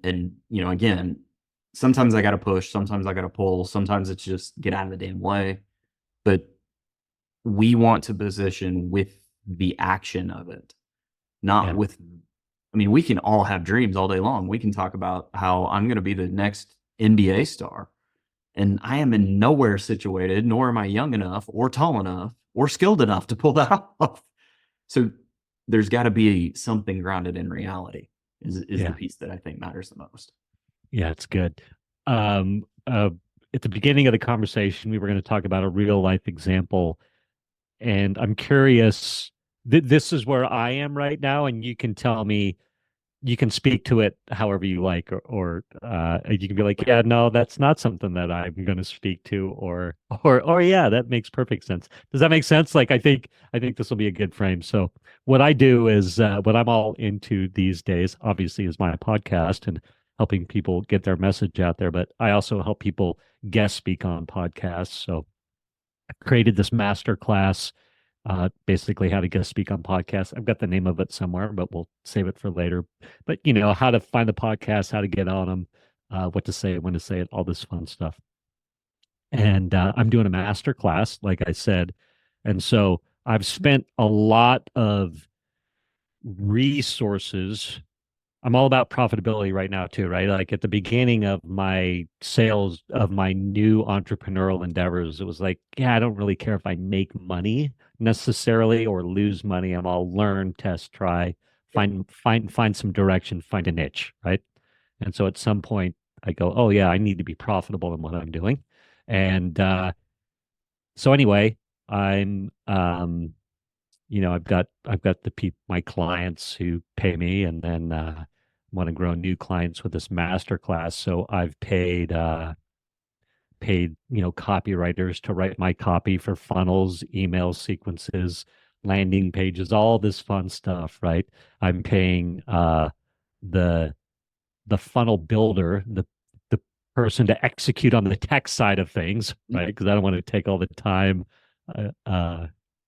again, sometimes I got to push, sometimes I got to pull, sometimes it's just get out of the damn way. But we want to position with the action of it, not with, we can all have dreams all day long. We can talk about how I'm going to be the next NBA star, and I am in nowhere situated, nor am I young enough or tall enough or skilled enough to pull that off. So there's got to be something grounded in reality is the piece that I think matters the most. Yeah, it's good. At the beginning of the conversation, we were going to talk about a real life example. And I'm curious, this is where I am right now. And you can tell me, you can speak to it however you like, or you can be like, yeah, no, that's not something that I'm going to speak to, or yeah, that makes perfect sense. Does that make sense? Like, I think this will be a good frame. So what I do is what I'm all into these days, obviously, is my podcast and helping people get their message out there. But I also help people guest speak on podcasts. So I created this master class basically how to guest speak on podcasts. I've got the name of it somewhere, but we'll save it for later. But you know, how to find the podcast, how to get on them, what to say, when to say it, all this fun stuff. And I'm doing a master class, like I said. And so I've spent a lot of resources. I'm all about profitability right now too, right? Like at the beginning of my sales of my new entrepreneurial endeavors, it was like, yeah, I don't really care if I make money necessarily or lose money. I'm all learn, test, try, find some direction, find a niche, right? And so at some point I go, oh yeah, I need to be profitable in what I'm doing. And so anyway, I'm I've got my clients who pay me, and then want to grow new clients with this master class. So I've paid copywriters to write my copy for funnels, email sequences, landing pages, all this fun stuff, right? I'm paying the the funnel builder, the person to execute on the tech side of things, right? Because I don't want to take all the time. Uh, uh,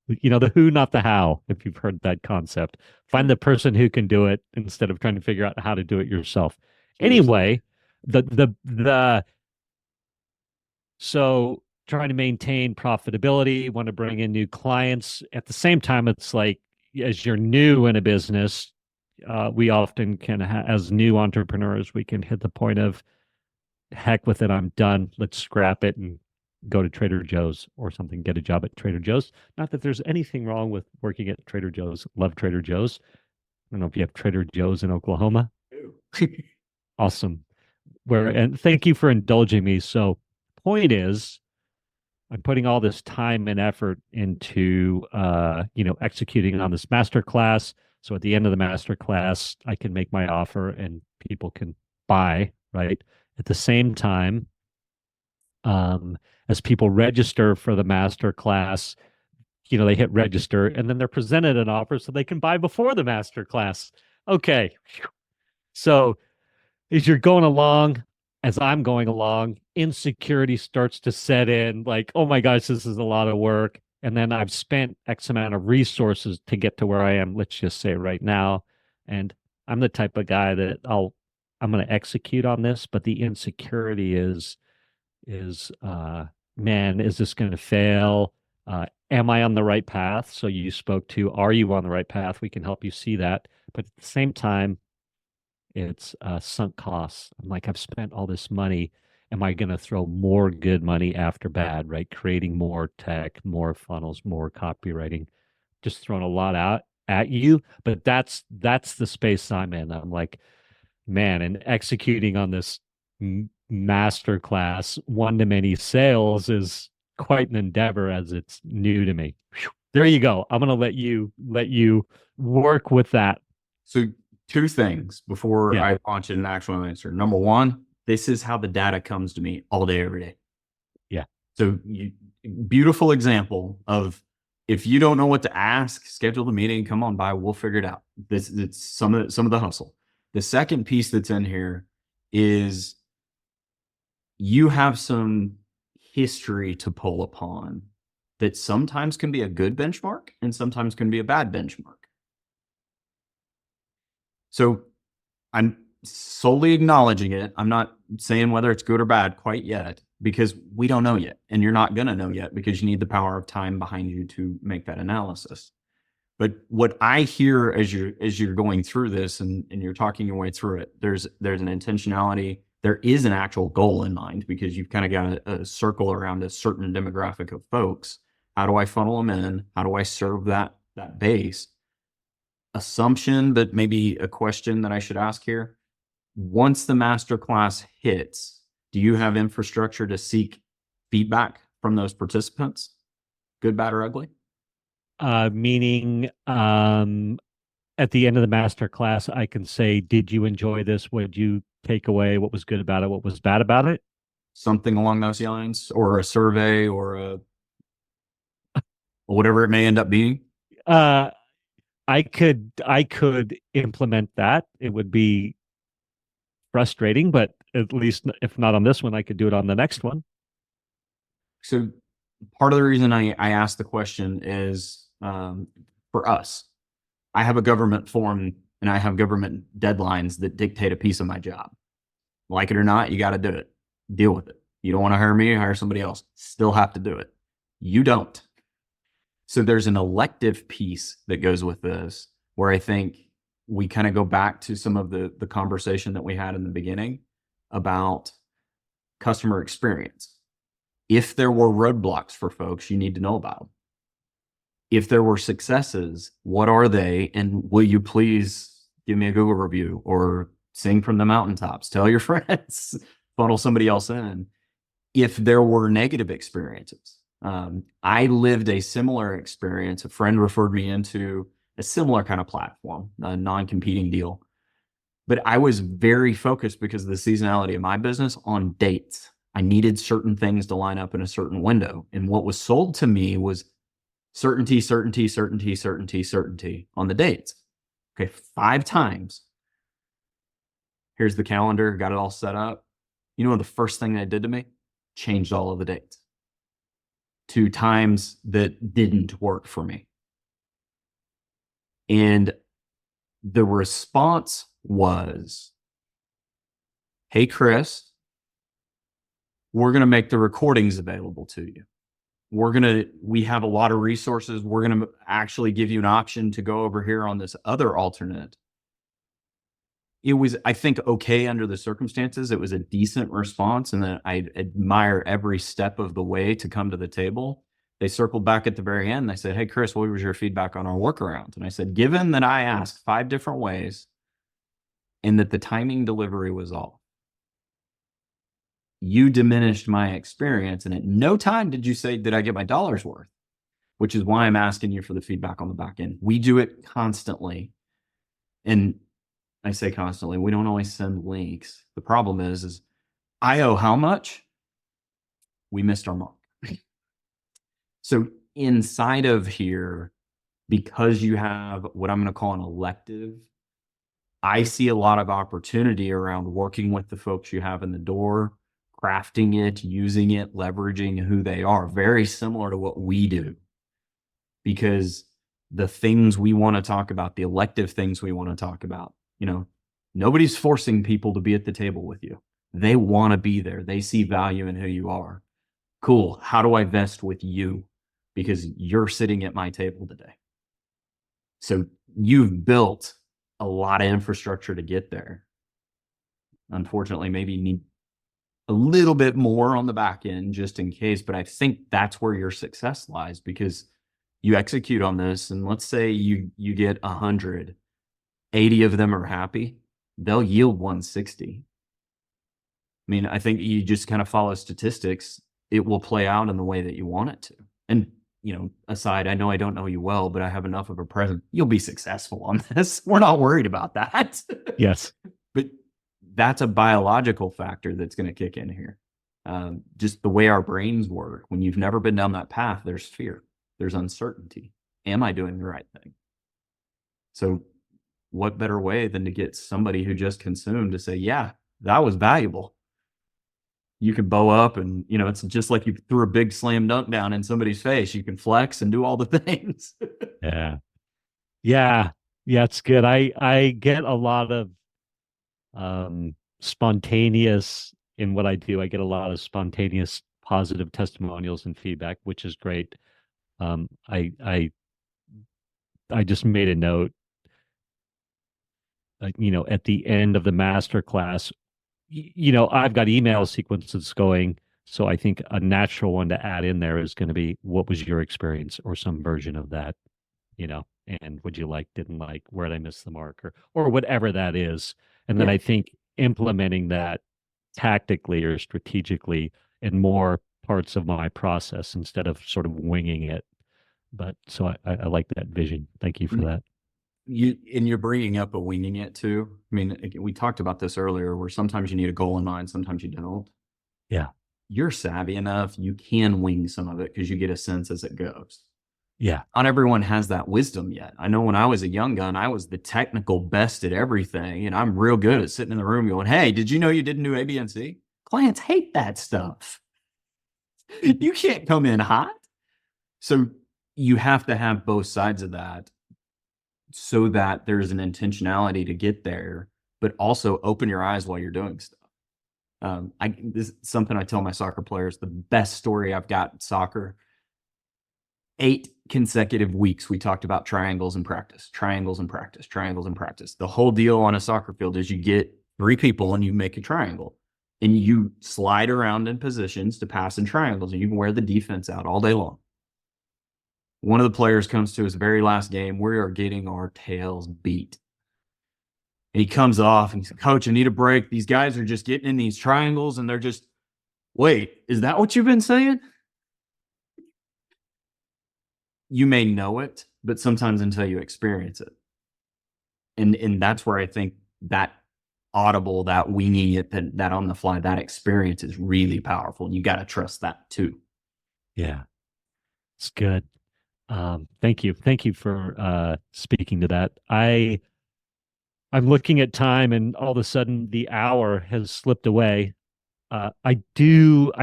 the who, not the how, if you've heard that concept. Find the person who can do it instead of trying to figure out how to do it yourself. Anyway, the so trying to maintain profitability, want to bring in new clients. At the same time, it's like as you're new in a business, we often can, as new entrepreneurs, we can hit the point of heck with it, I'm done. Let's scrap it and go to Trader Joe's or something, get a job at Trader Joe's. Not that there's anything wrong with working at Trader Joe's. Love Trader Joe's. I don't know if you have Trader Joe's in Oklahoma. Awesome. And thank you for indulging me. So, point is, I'm putting all this time and effort into executing on this master class. So at the end of the master class, I can make my offer and people can buy, right? At the same time, as people register for the master class, they hit register and then they're presented an offer so they can buy before the master class. Okay. So as you're going along, as I'm going along, insecurity starts to set in like, oh my gosh, this is a lot of work. And then I've spent X amount of resources to get to where I am, let's just say right now. And I'm the type of guy that I'm going to execute on this, but the insecurity is man, is this going to fail? Am I on the right path? So you spoke to, are you on the right path? We can help you see that. But at the same time, it's sunk costs. I'm like, I've spent all this money. Am I going to throw more good money after bad, right? Creating more tech, more funnels, more copywriting, just throwing a lot out at you. But that's the space I'm in. I'm like, man, and executing on this master class one-to-many sales is quite an endeavor as it's new to me. Whew. There you go. I'm going to let you work with that. So two things before Yeah. I launch an actual answer. Number one, this is how the data comes to me all day, every day. Yeah. So beautiful example of if you don't know what to ask, schedule the meeting, come on by, we'll figure it out. It's some of the hustle. The second piece that's in here is you have some history to pull upon that sometimes can be a good benchmark and sometimes can be a bad benchmark. So I'm solely acknowledging it. I'm not saying whether it's good or bad quite yet because we don't know yet. And you're not going to know yet because you need the power of time behind you to make that analysis. But what I hear as you're going through this and you're talking your way through it, there's an intentionality. There is an actual goal in mind because you've kind of got a circle around a certain demographic of folks. How do I funnel them in? How do I serve that base? Assumption, but maybe a question that I should ask here. Once the master class hits, do you have infrastructure to seek feedback from those participants? Good, bad, or ugly? Meaning at the end of the master class, I can say, did you enjoy this? What did you take away? What was good about it? What was bad about it? Something along those lines, or a survey, or whatever it may end up being. Uh, I could implement that. It would be frustrating, but at least if not on this one, I could do it on the next one. So part of the reason I asked the question is for us. I have a government form and I have government deadlines that dictate a piece of my job. Like it or not, you got to do it. Deal with it. You don't want to hire me, hire somebody else. Still have to do it. You don't. So there's an elective piece that goes with this where I think we kind of go back to some of the conversation that we had in the beginning about customer experience. If there were roadblocks for folks, you need to know about them. If there were successes, what are they? And will you please give me a Google review or sing from the mountaintops? Tell your friends, funnel somebody else in. If there were negative experiences, I lived a similar experience. A friend referred me into a similar kind of platform, a non-competing deal. But I was very focused because of the seasonality of my business on dates. I needed certain things to line up in a certain window. And what was sold to me was certainty, certainty, certainty, certainty, certainty on the dates. Okay, 5 times. Here's the calendar, got it all set up. You know, the first thing they did to me? Changed all of the dates to times that didn't work for me. And the response was, hey, Chris, we're going to make the recordings available to you. We have a lot of resources. We're going to actually give you an option to go over here on this other alternate. It was, I think, okay under the circumstances. It was a decent response, and that I admire every step of the way to come to the table. They circled back at the very end. They said, hey, Chris, what was your feedback on our workaround? And I said, given that I asked 5 different ways and that the timing delivery was off, you diminished my experience. And at no time did you say, did I get my dollar's worth? Which is why I'm asking you for the feedback on the back end. We do it constantly. And I say constantly, we don't always send links. The problem is I owe how much? We missed our mark. So inside of here, because you have what I'm going to call an elective, I see a lot of opportunity around working with the folks you have in the door, crafting it, using it, leveraging who they are. Very similar to what we do. Because the things we want to talk about, the elective things we want to talk about, you know, nobody's forcing people to be at the table with you. They want to be there. They see value in who you are. Cool. How do I vest with you? Because you're sitting at my table today. So you've built a lot of infrastructure to get there. Unfortunately, maybe you need a little bit more on the back end just in case, but I think that's where your success lies, because you execute on this, and let's say you get 100, 80 of them are happy, they'll yield 160. I mean, I think you just kind of follow statistics. It will play out in the way that you want it to. And, you know, aside, I know I don't know you well, but I have enough of a presence. You'll be successful on this. We're not worried about that. Yes. But that's a biological factor that's going to kick in here. Just the way our brains work. When you've never been down that path, there's fear. There's uncertainty. Am I doing the right thing? So what better way than to get somebody who just consumed to say, yeah, that was valuable. You can bow up and, you know, it's just like you threw a big slam dunk down in somebody's face. You can flex and do all the things. Yeah. Yeah. Yeah. It's good. I get a lot of spontaneous in what I do. I get a lot of spontaneous positive testimonials and feedback, which is great. I just made a note, you know, at the end of the master class, you know, I've got email sequences going. So I think a natural one to add in there is going to be, what was your experience, or some version of that, you know, and would you like, didn't like, where did I miss the mark, or whatever that is. And then I think implementing that tactically or strategically in more parts of my process instead of sort of winging it. But so I like that vision. Thank you for that. You're bringing up a winging it too. I mean, we talked about this earlier, where sometimes you need a goal in mind, sometimes you don't. Yeah. You're savvy enough, you can wing some of it because you get a sense as it goes. Yeah. Not everyone has that wisdom yet. I know when I was a young gun, I was the technical best at everything, and I'm real good at sitting in the room going, hey, did you know you didn't do A, B, and C? Clients hate that stuff. You can't come in hot. So you have to have both sides of that so that there's an intentionality to get there, but also open your eyes while you're doing stuff. This is something I tell my soccer players. The best story I've got in soccer. 8 consecutive weeks we talked about triangles in practice, triangles in practice, triangles in practice. The whole deal on a soccer field is you get 3 people and you make a triangle, and you slide around in positions to pass in triangles, and you can wear the defense out all day long. One of the players comes to his very last game. We are getting our tails beat. And he comes off and he's like, "Coach, I need a break. These guys are just getting in these triangles and they're just, wait, is that what you've been saying?" You may know it, but sometimes until you experience it. And that's where I think that audible, that winging it, that on the fly, that experience is really powerful. And you got to trust that too. Yeah, it's good. Thank you. Thank you for speaking to that. I'm looking at time and all of a sudden the hour has slipped away. I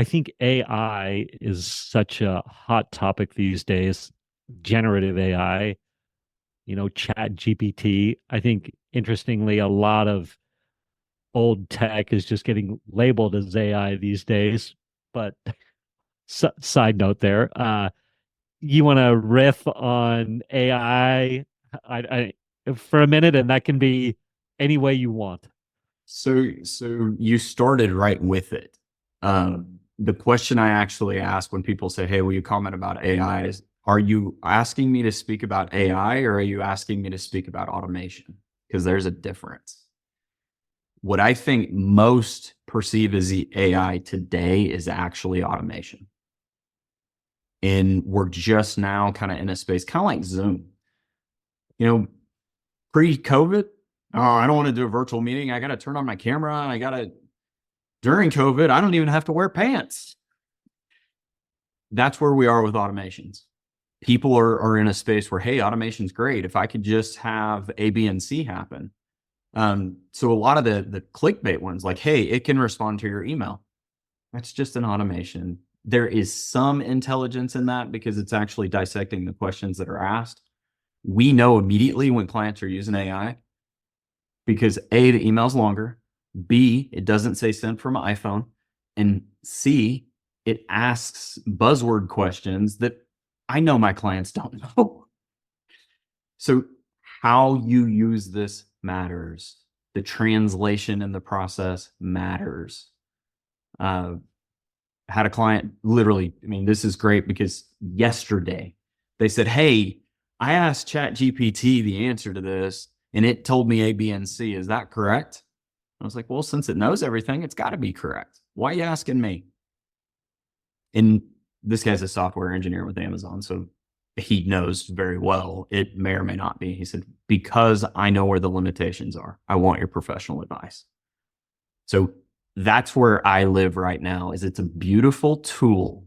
think AI is such a hot topic these days. Generative AI, Chat GPT. I think interestingly, a lot of old tech is just getting labeled as AI these days. But side note there, you want to riff on AI for a minute, and that can be any way you want. So you started right with it. The question I actually ask when people say, "Hey, will you comment about AI?" is, are you asking me to speak about AI or are you asking me to speak about automation? Because there's a difference. What I think most perceive as the AI today is actually automation. And we're just now kind of in a space, kind of like Zoom. Pre-COVID, oh, I don't want to do a virtual meeting. I got to turn on my camera. During COVID, I don't even have to wear pants. That's where we are with automations. People are in a space where, hey, automation's great. If I could just have A, B, and C happen. So a lot of the clickbait ones, like, hey, it can respond to your email. That's just an automation. There is some intelligence in that because it's actually dissecting the questions that are asked. We know immediately when clients are using AI because A, the email's longer, B, it doesn't say sent from an iPhone, and C, it asks buzzword questions that I know my clients don't know. So how you use this matters. The translation in the process matters. Had a client literally, this is great because yesterday they said, "Hey, I asked ChatGPT the answer to this and it told me A, B, and C. Is that correct?" I was like, "Well, since it knows everything, it's got to be correct. Why are you asking me?" And this guy's a software engineer with Amazon, so he knows very well it may or may not be. He said, "Because I know where the limitations are, I want your professional advice." So that's where I live right now. Is it's a beautiful tool.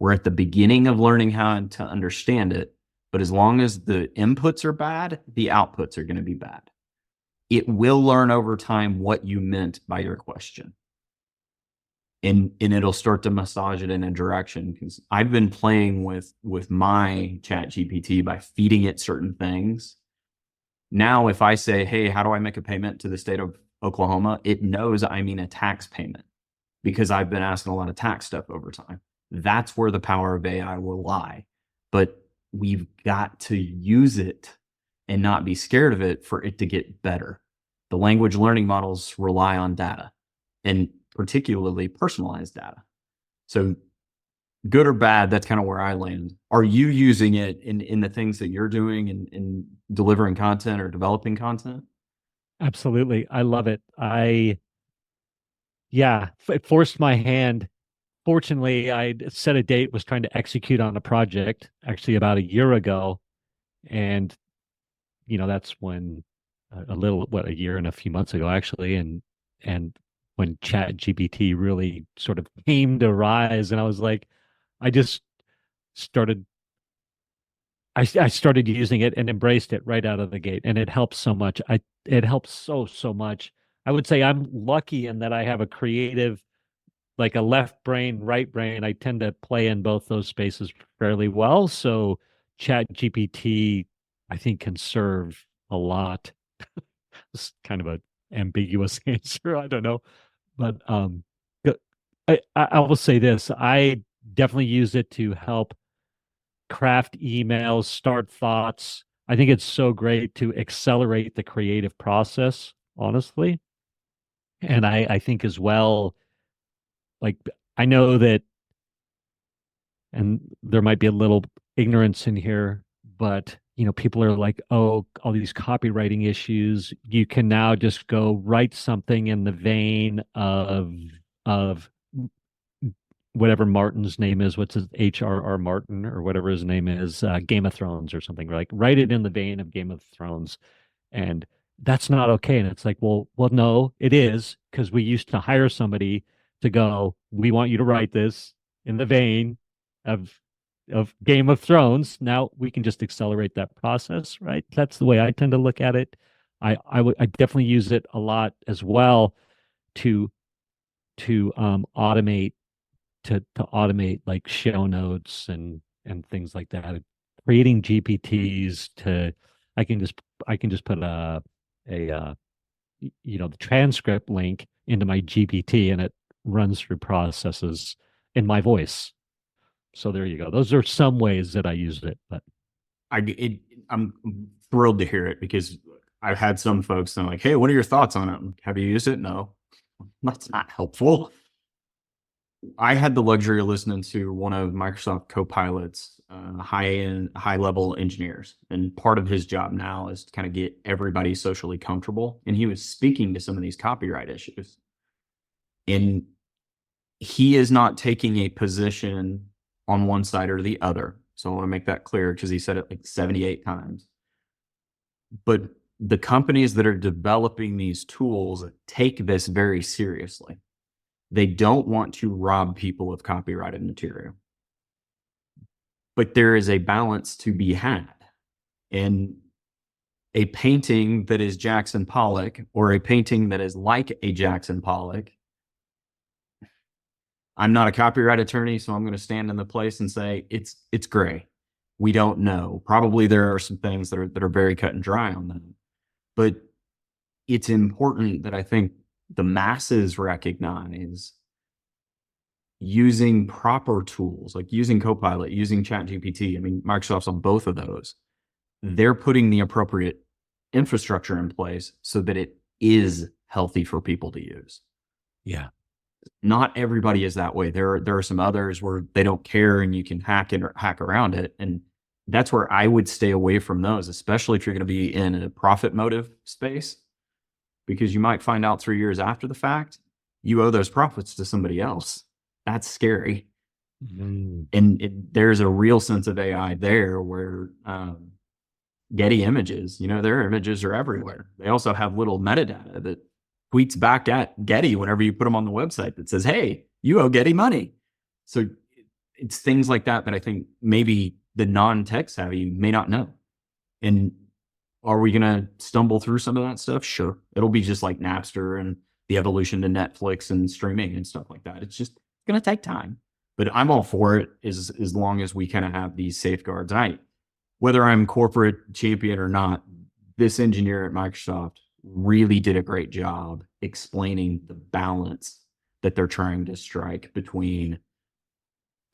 We're at the beginning of learning how to understand it, but as long as the inputs are bad, the outputs are going to be bad. It will learn over time what you meant by your question. And it'll start to massage it in a direction, because I've been playing with my chat GPT by feeding it certain things. Now, if I say, "Hey, how do I make a payment to the state of Oklahoma?" it knows I mean a tax payment because I've been asking a lot of tax stuff over time. That's where the power of AI will lie. But we've got to use it and not be scared of it for it to get better. The language learning models rely on data, and particularly personalized data. So good or bad, that's kind of where I land. Are you using it in the things that you're doing in delivering content or developing content? Absolutely. I love it. It forced my hand. Fortunately, I set a date, was trying to execute on a project actually about a year ago. And, that's when a year and a few months ago, actually. And when Chat GPT really sort of came to rise, and I was like, I just started, I started using it and embraced it right out of the gate. And it helps so much. It helps so much. I would say I'm lucky in that I have a creative, like a left brain, right brain. I tend to play in both those spaces fairly well. So Chat GPT, I think, can serve a lot. It's kind of an ambiguous answer. I don't know. But I will say this. I definitely use it to help craft emails, start thoughts. I think it's so great to accelerate the creative process, honestly. And I think as well, like I know that, and there might be a little ignorance in here, but people are like, oh, all these copywriting issues. You can now just go write something in the vein of whatever Martin's name is. What's his H.R.R. Martin or whatever his name is, Game of Thrones or something. Like write it in the vein of Game of Thrones, and that's not okay. And it's like, well, no, it is, because we used to hire somebody to go, we want you to write this in the vein of Game of Thrones. Now we can just accelerate that process, right? That's the way I tend to look at it. I definitely use it a lot as well to automate to automate like show notes and things like that. Creating GPTs to I can just put a the transcript link into my GPT, and it runs through processes in my voice. So there you go. Those are some ways that I use it. But I'm thrilled to hear it, because I've had some folks that are like, hey, what are your thoughts on it? Have you used it? No, that's not helpful. I had the luxury of listening to one of Microsoft Copilot's high level engineers, and part of his job now is to kind of get everybody socially comfortable. And he was speaking to some of these copyright issues, and he is not taking a position on one side or the other. So I want to make that clear, because he said it like 78 times. But the companies that are developing these tools take this very seriously. They don't want to rob people of copyrighted material. But there is a balance to be had. And a painting that is Jackson Pollock, or a painting that is like a Jackson Pollock, I'm not a copyright attorney, so I'm going to stand in the place and say it's gray. We don't know. Probably there are some things that are very cut and dry on them. But it's important that I think the masses recognize using proper tools, like using Copilot, using ChatGPT. I mean, Microsoft's on both of those. They're putting the appropriate infrastructure in place so that it is healthy for people to use. yeah, Not everybody is that way. There are some others where they don't care and you can hack it or hack around it. And that's where I would stay away from those, especially if you're going to be in a profit motive space, because you might find out 3 years after the fact, you owe those profits to somebody else. That's scary. mm. And there's a real sense of AI there where Getty Images, their images are everywhere. They also have little metadata that tweets back at Getty whenever you put them on the website that says, hey, you owe Getty money. So it's things like that I think maybe the non-tech savvy may not know. And are we going to stumble through some of that stuff? Sure. It'll be just like Napster and the evolution to Netflix and streaming and stuff like that. It's just going to take time. But I'm all for it as long as we kind of have these safeguards. Whether I'm corporate champion or not, this engineer at Microsoft really did a great job explaining the balance that they're trying to strike between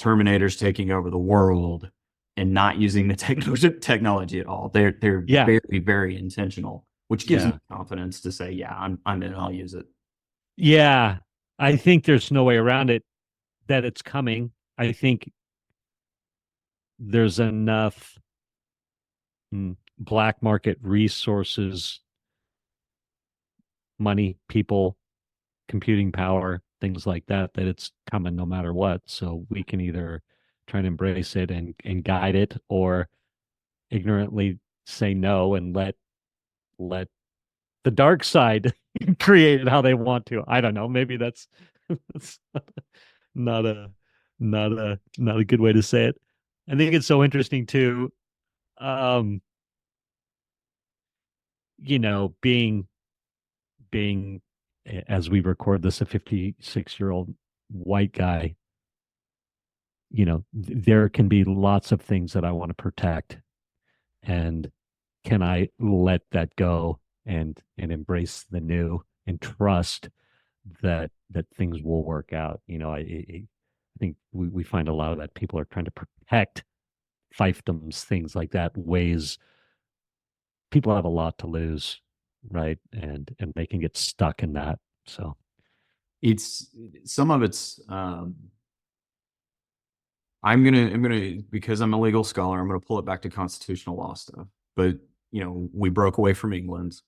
Terminators taking over the world and not using the technology at all. They're Yeah, very, very intentional, which gives yeah, me confidence to say, yeah, I'm in, I'll use it. yeah. I think there's no way around it that it's coming. I think there's enough black market resources, money, people, computing power, things like that, that it's coming no matter what. So we can either try and embrace it and guide it, or ignorantly say no and let the dark side create it how they want to. I don't know. Maybe that's not a not a good way to say it. I think it's so interesting too. Um, being as we record this, a 56-year-old white guy, there can be lots of things that I want to protect. And can I let that go and embrace the new and trust that things will work out? I think we find a lot of that people are trying to protect fiefdoms, things like that, ways people have a lot to lose, right? And they can get stuck in that. So It's some of it's I'm gonna because I'm a legal scholar, I'm gonna pull it back to constitutional law stuff. But we broke away from England.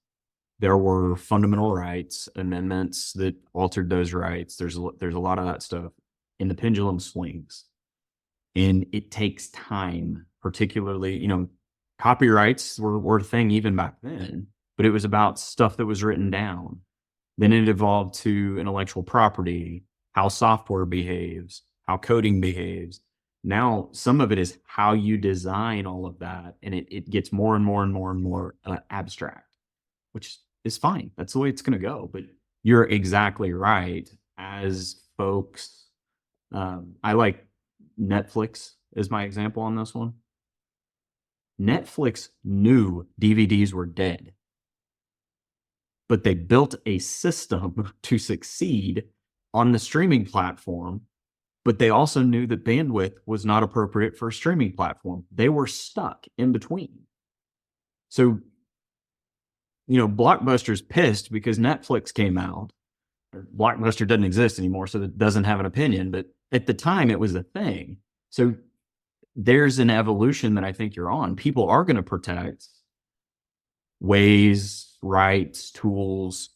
There were fundamental rights amendments that altered those rights. There's a lot of that stuff, and the pendulum swings, and it takes time. Particularly, copyrights were a thing even back then, but it was about stuff that was written down. Then it evolved to intellectual property, how software behaves, how coding behaves. Now, some of it is how you design all of that, and it gets more and more and more and more abstract, which is fine. That's the way it's going to go. But you're exactly right. As folks, I like Netflix as my example on this one. Netflix knew DVDs were dead, but they built a system to succeed on the streaming platform. But they also knew that bandwidth was not appropriate for a streaming platform. They were stuck in between. So, Blockbuster's pissed because Netflix came out. Blockbuster doesn't exist anymore, so it doesn't have an opinion. But at the time, it was a thing. So there's an evolution that I think you're on. People are going to protect ways, rights, tools.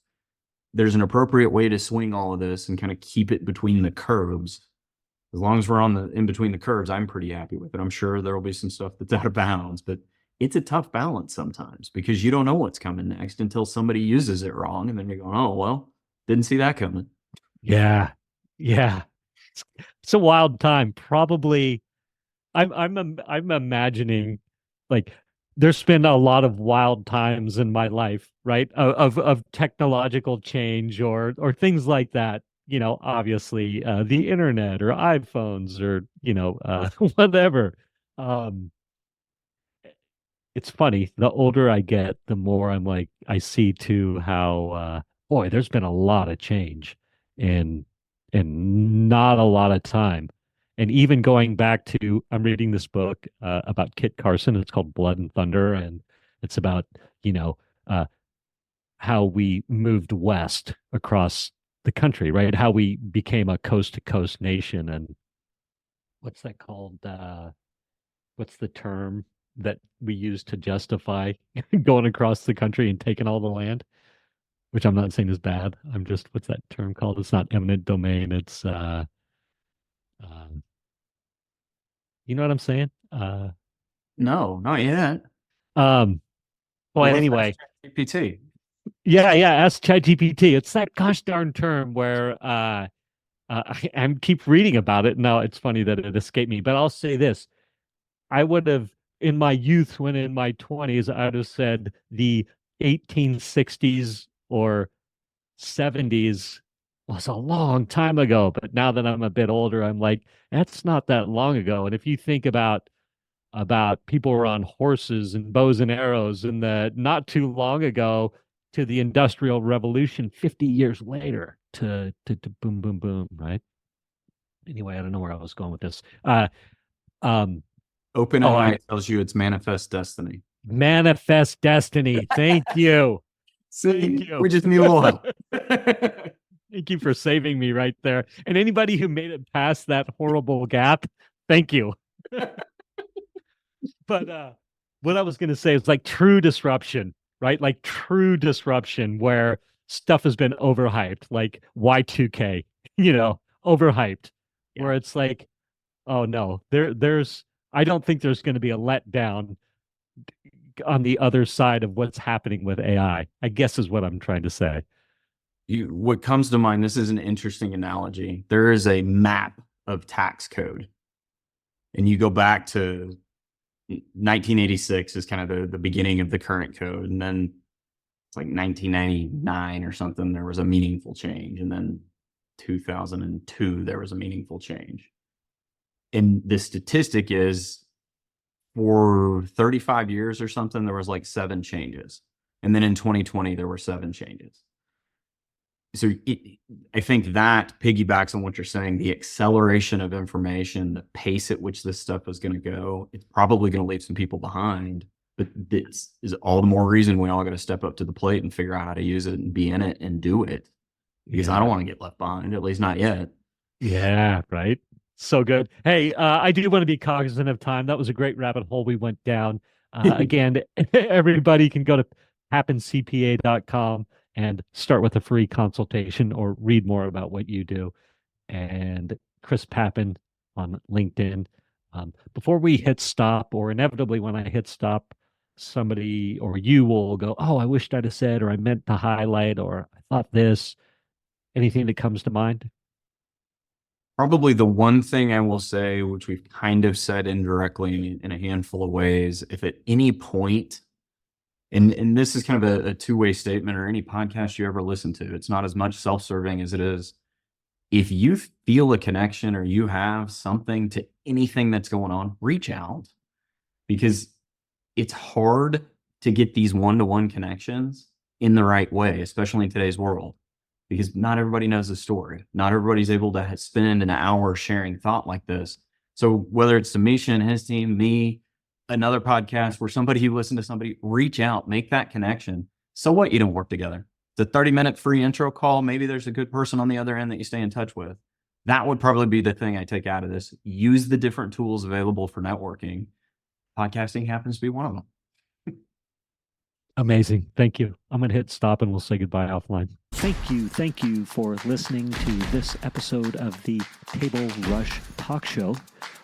There's an appropriate way to swing all of this and kind of keep it between the curbs. As long as we're in between the curves, I'm pretty happy with it. I'm sure there will be some stuff that's out of bounds, but it's a tough balance sometimes because you don't know what's coming next until somebody uses it wrong. And then you're going, oh, well, didn't see that coming. yeah, yeah, it's a wild time. Probably, I'm imagining, like, there's been a lot of wild times in my life, right? Of technological change or things like that. Obviously, the internet or iPhones or whatever. Um, it's funny. The older I get, the more I'm like, I see too how, boy, there's been a lot of change in not a lot of time. And even going back to, I'm reading this book about Kit Carson. It's called Blood and Thunder, and it's about, you know, uh, how we moved west across the country, right? How we became a coast to coast nation. And what's that called? What's the term that we use to justify going across the country and taking all the land? Which I'm not saying is bad. I'm just, what's that term called? It's not eminent domain. It's um, you know what I'm saying? No, not yet. Um, well, Well, let's anyway, ask GPT. yeah. Ask ChatGPT. It's that gosh darn term where I keep reading about it. Now it's funny that it escaped me, but I'll say this: I would have, in my youth, when in my 20s, I'd have said the 1860s or 70s was a long time ago. But now that I'm a bit older, I'm like, that's not that long ago. And if you think about people were on horses and bows and arrows in the not too long ago to the Industrial Revolution 50 years later to boom, boom, boom, right? Anyway, I don't know where I was going with this. Um, oh, OpenAI tells you it's manifest destiny. manifest destiny. Thank you. Thank See, you. we just need a little help. Thank you for saving me right there. And anybody who made it past that horrible gap, thank you. But what I was going to say is like true disruption, right? Like true disruption where stuff has been overhyped, like Y2K, overhyped, Yeah. where it's like, oh no, I don't think there's going to be a letdown on the other side of what's happening with I guess is what I'm trying to say. What comes to mind, this is an interesting analogy. There is a map of tax code, and you go back to 1986 is kind of the beginning of the current code. And then it's like 1999 or something, there was a meaningful change. And then 2002, there was a meaningful change. And the statistic is for 35 years or something, there was like 7 changes. And then in 2020, there were 7 changes. So I think that piggybacks on what you're saying, the acceleration of information, the pace at which this stuff is going to go, it's probably going to leave some people behind. But this is all the more reason we all got to step up to the plate and figure out how to use it and be in it and do it. Because I don't want to get left behind, at least not yet. Yeah, right. So good. Hey, I do want to be cognizant of time. That was a great rabbit hole we went down. Again, everybody can go to papincpa.com and start with a free consultation or read more about what you do. And Chris Papin on LinkedIn. Before we hit stop, or inevitably when I hit stop, somebody or you will go, oh, I wished I'd have said, or I meant to highlight, or I thought this. Anything that comes to mind? Probably the one thing I will say, which we've kind of said indirectly in a handful of ways, if at any point, and this is kind of a two-way statement, or any podcast you ever listen to, it's not as much self-serving as it is. If you feel a connection or you have something to anything that's going on, reach out, because it's hard to get these one-to-one connections in the right way, especially in today's world, because not everybody knows the story. Not everybody's able to spend an hour sharing thought like this. So whether it's to Misha and his team, me, another podcast where somebody you listen to somebody, reach out, make that connection. So what, you don't work together? The 30-minute free intro call, maybe there's a good person on the other end that you stay in touch with. That would probably be the thing I take out of this. Use the different tools available for networking. Podcasting happens to be one of them. Amazing. Thank you. I'm going to hit stop and we'll say goodbye offline. Thank you for listening to this episode of the Table Rush Talk Show.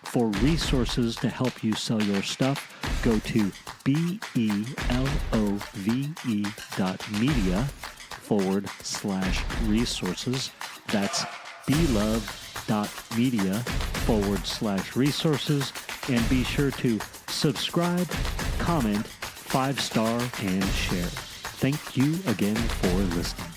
For resources to help you sell your stuff, go to belove.media/resources. That's belove.media/resources. And be sure to subscribe, comment, 5-star, and share. Thank you again for listening.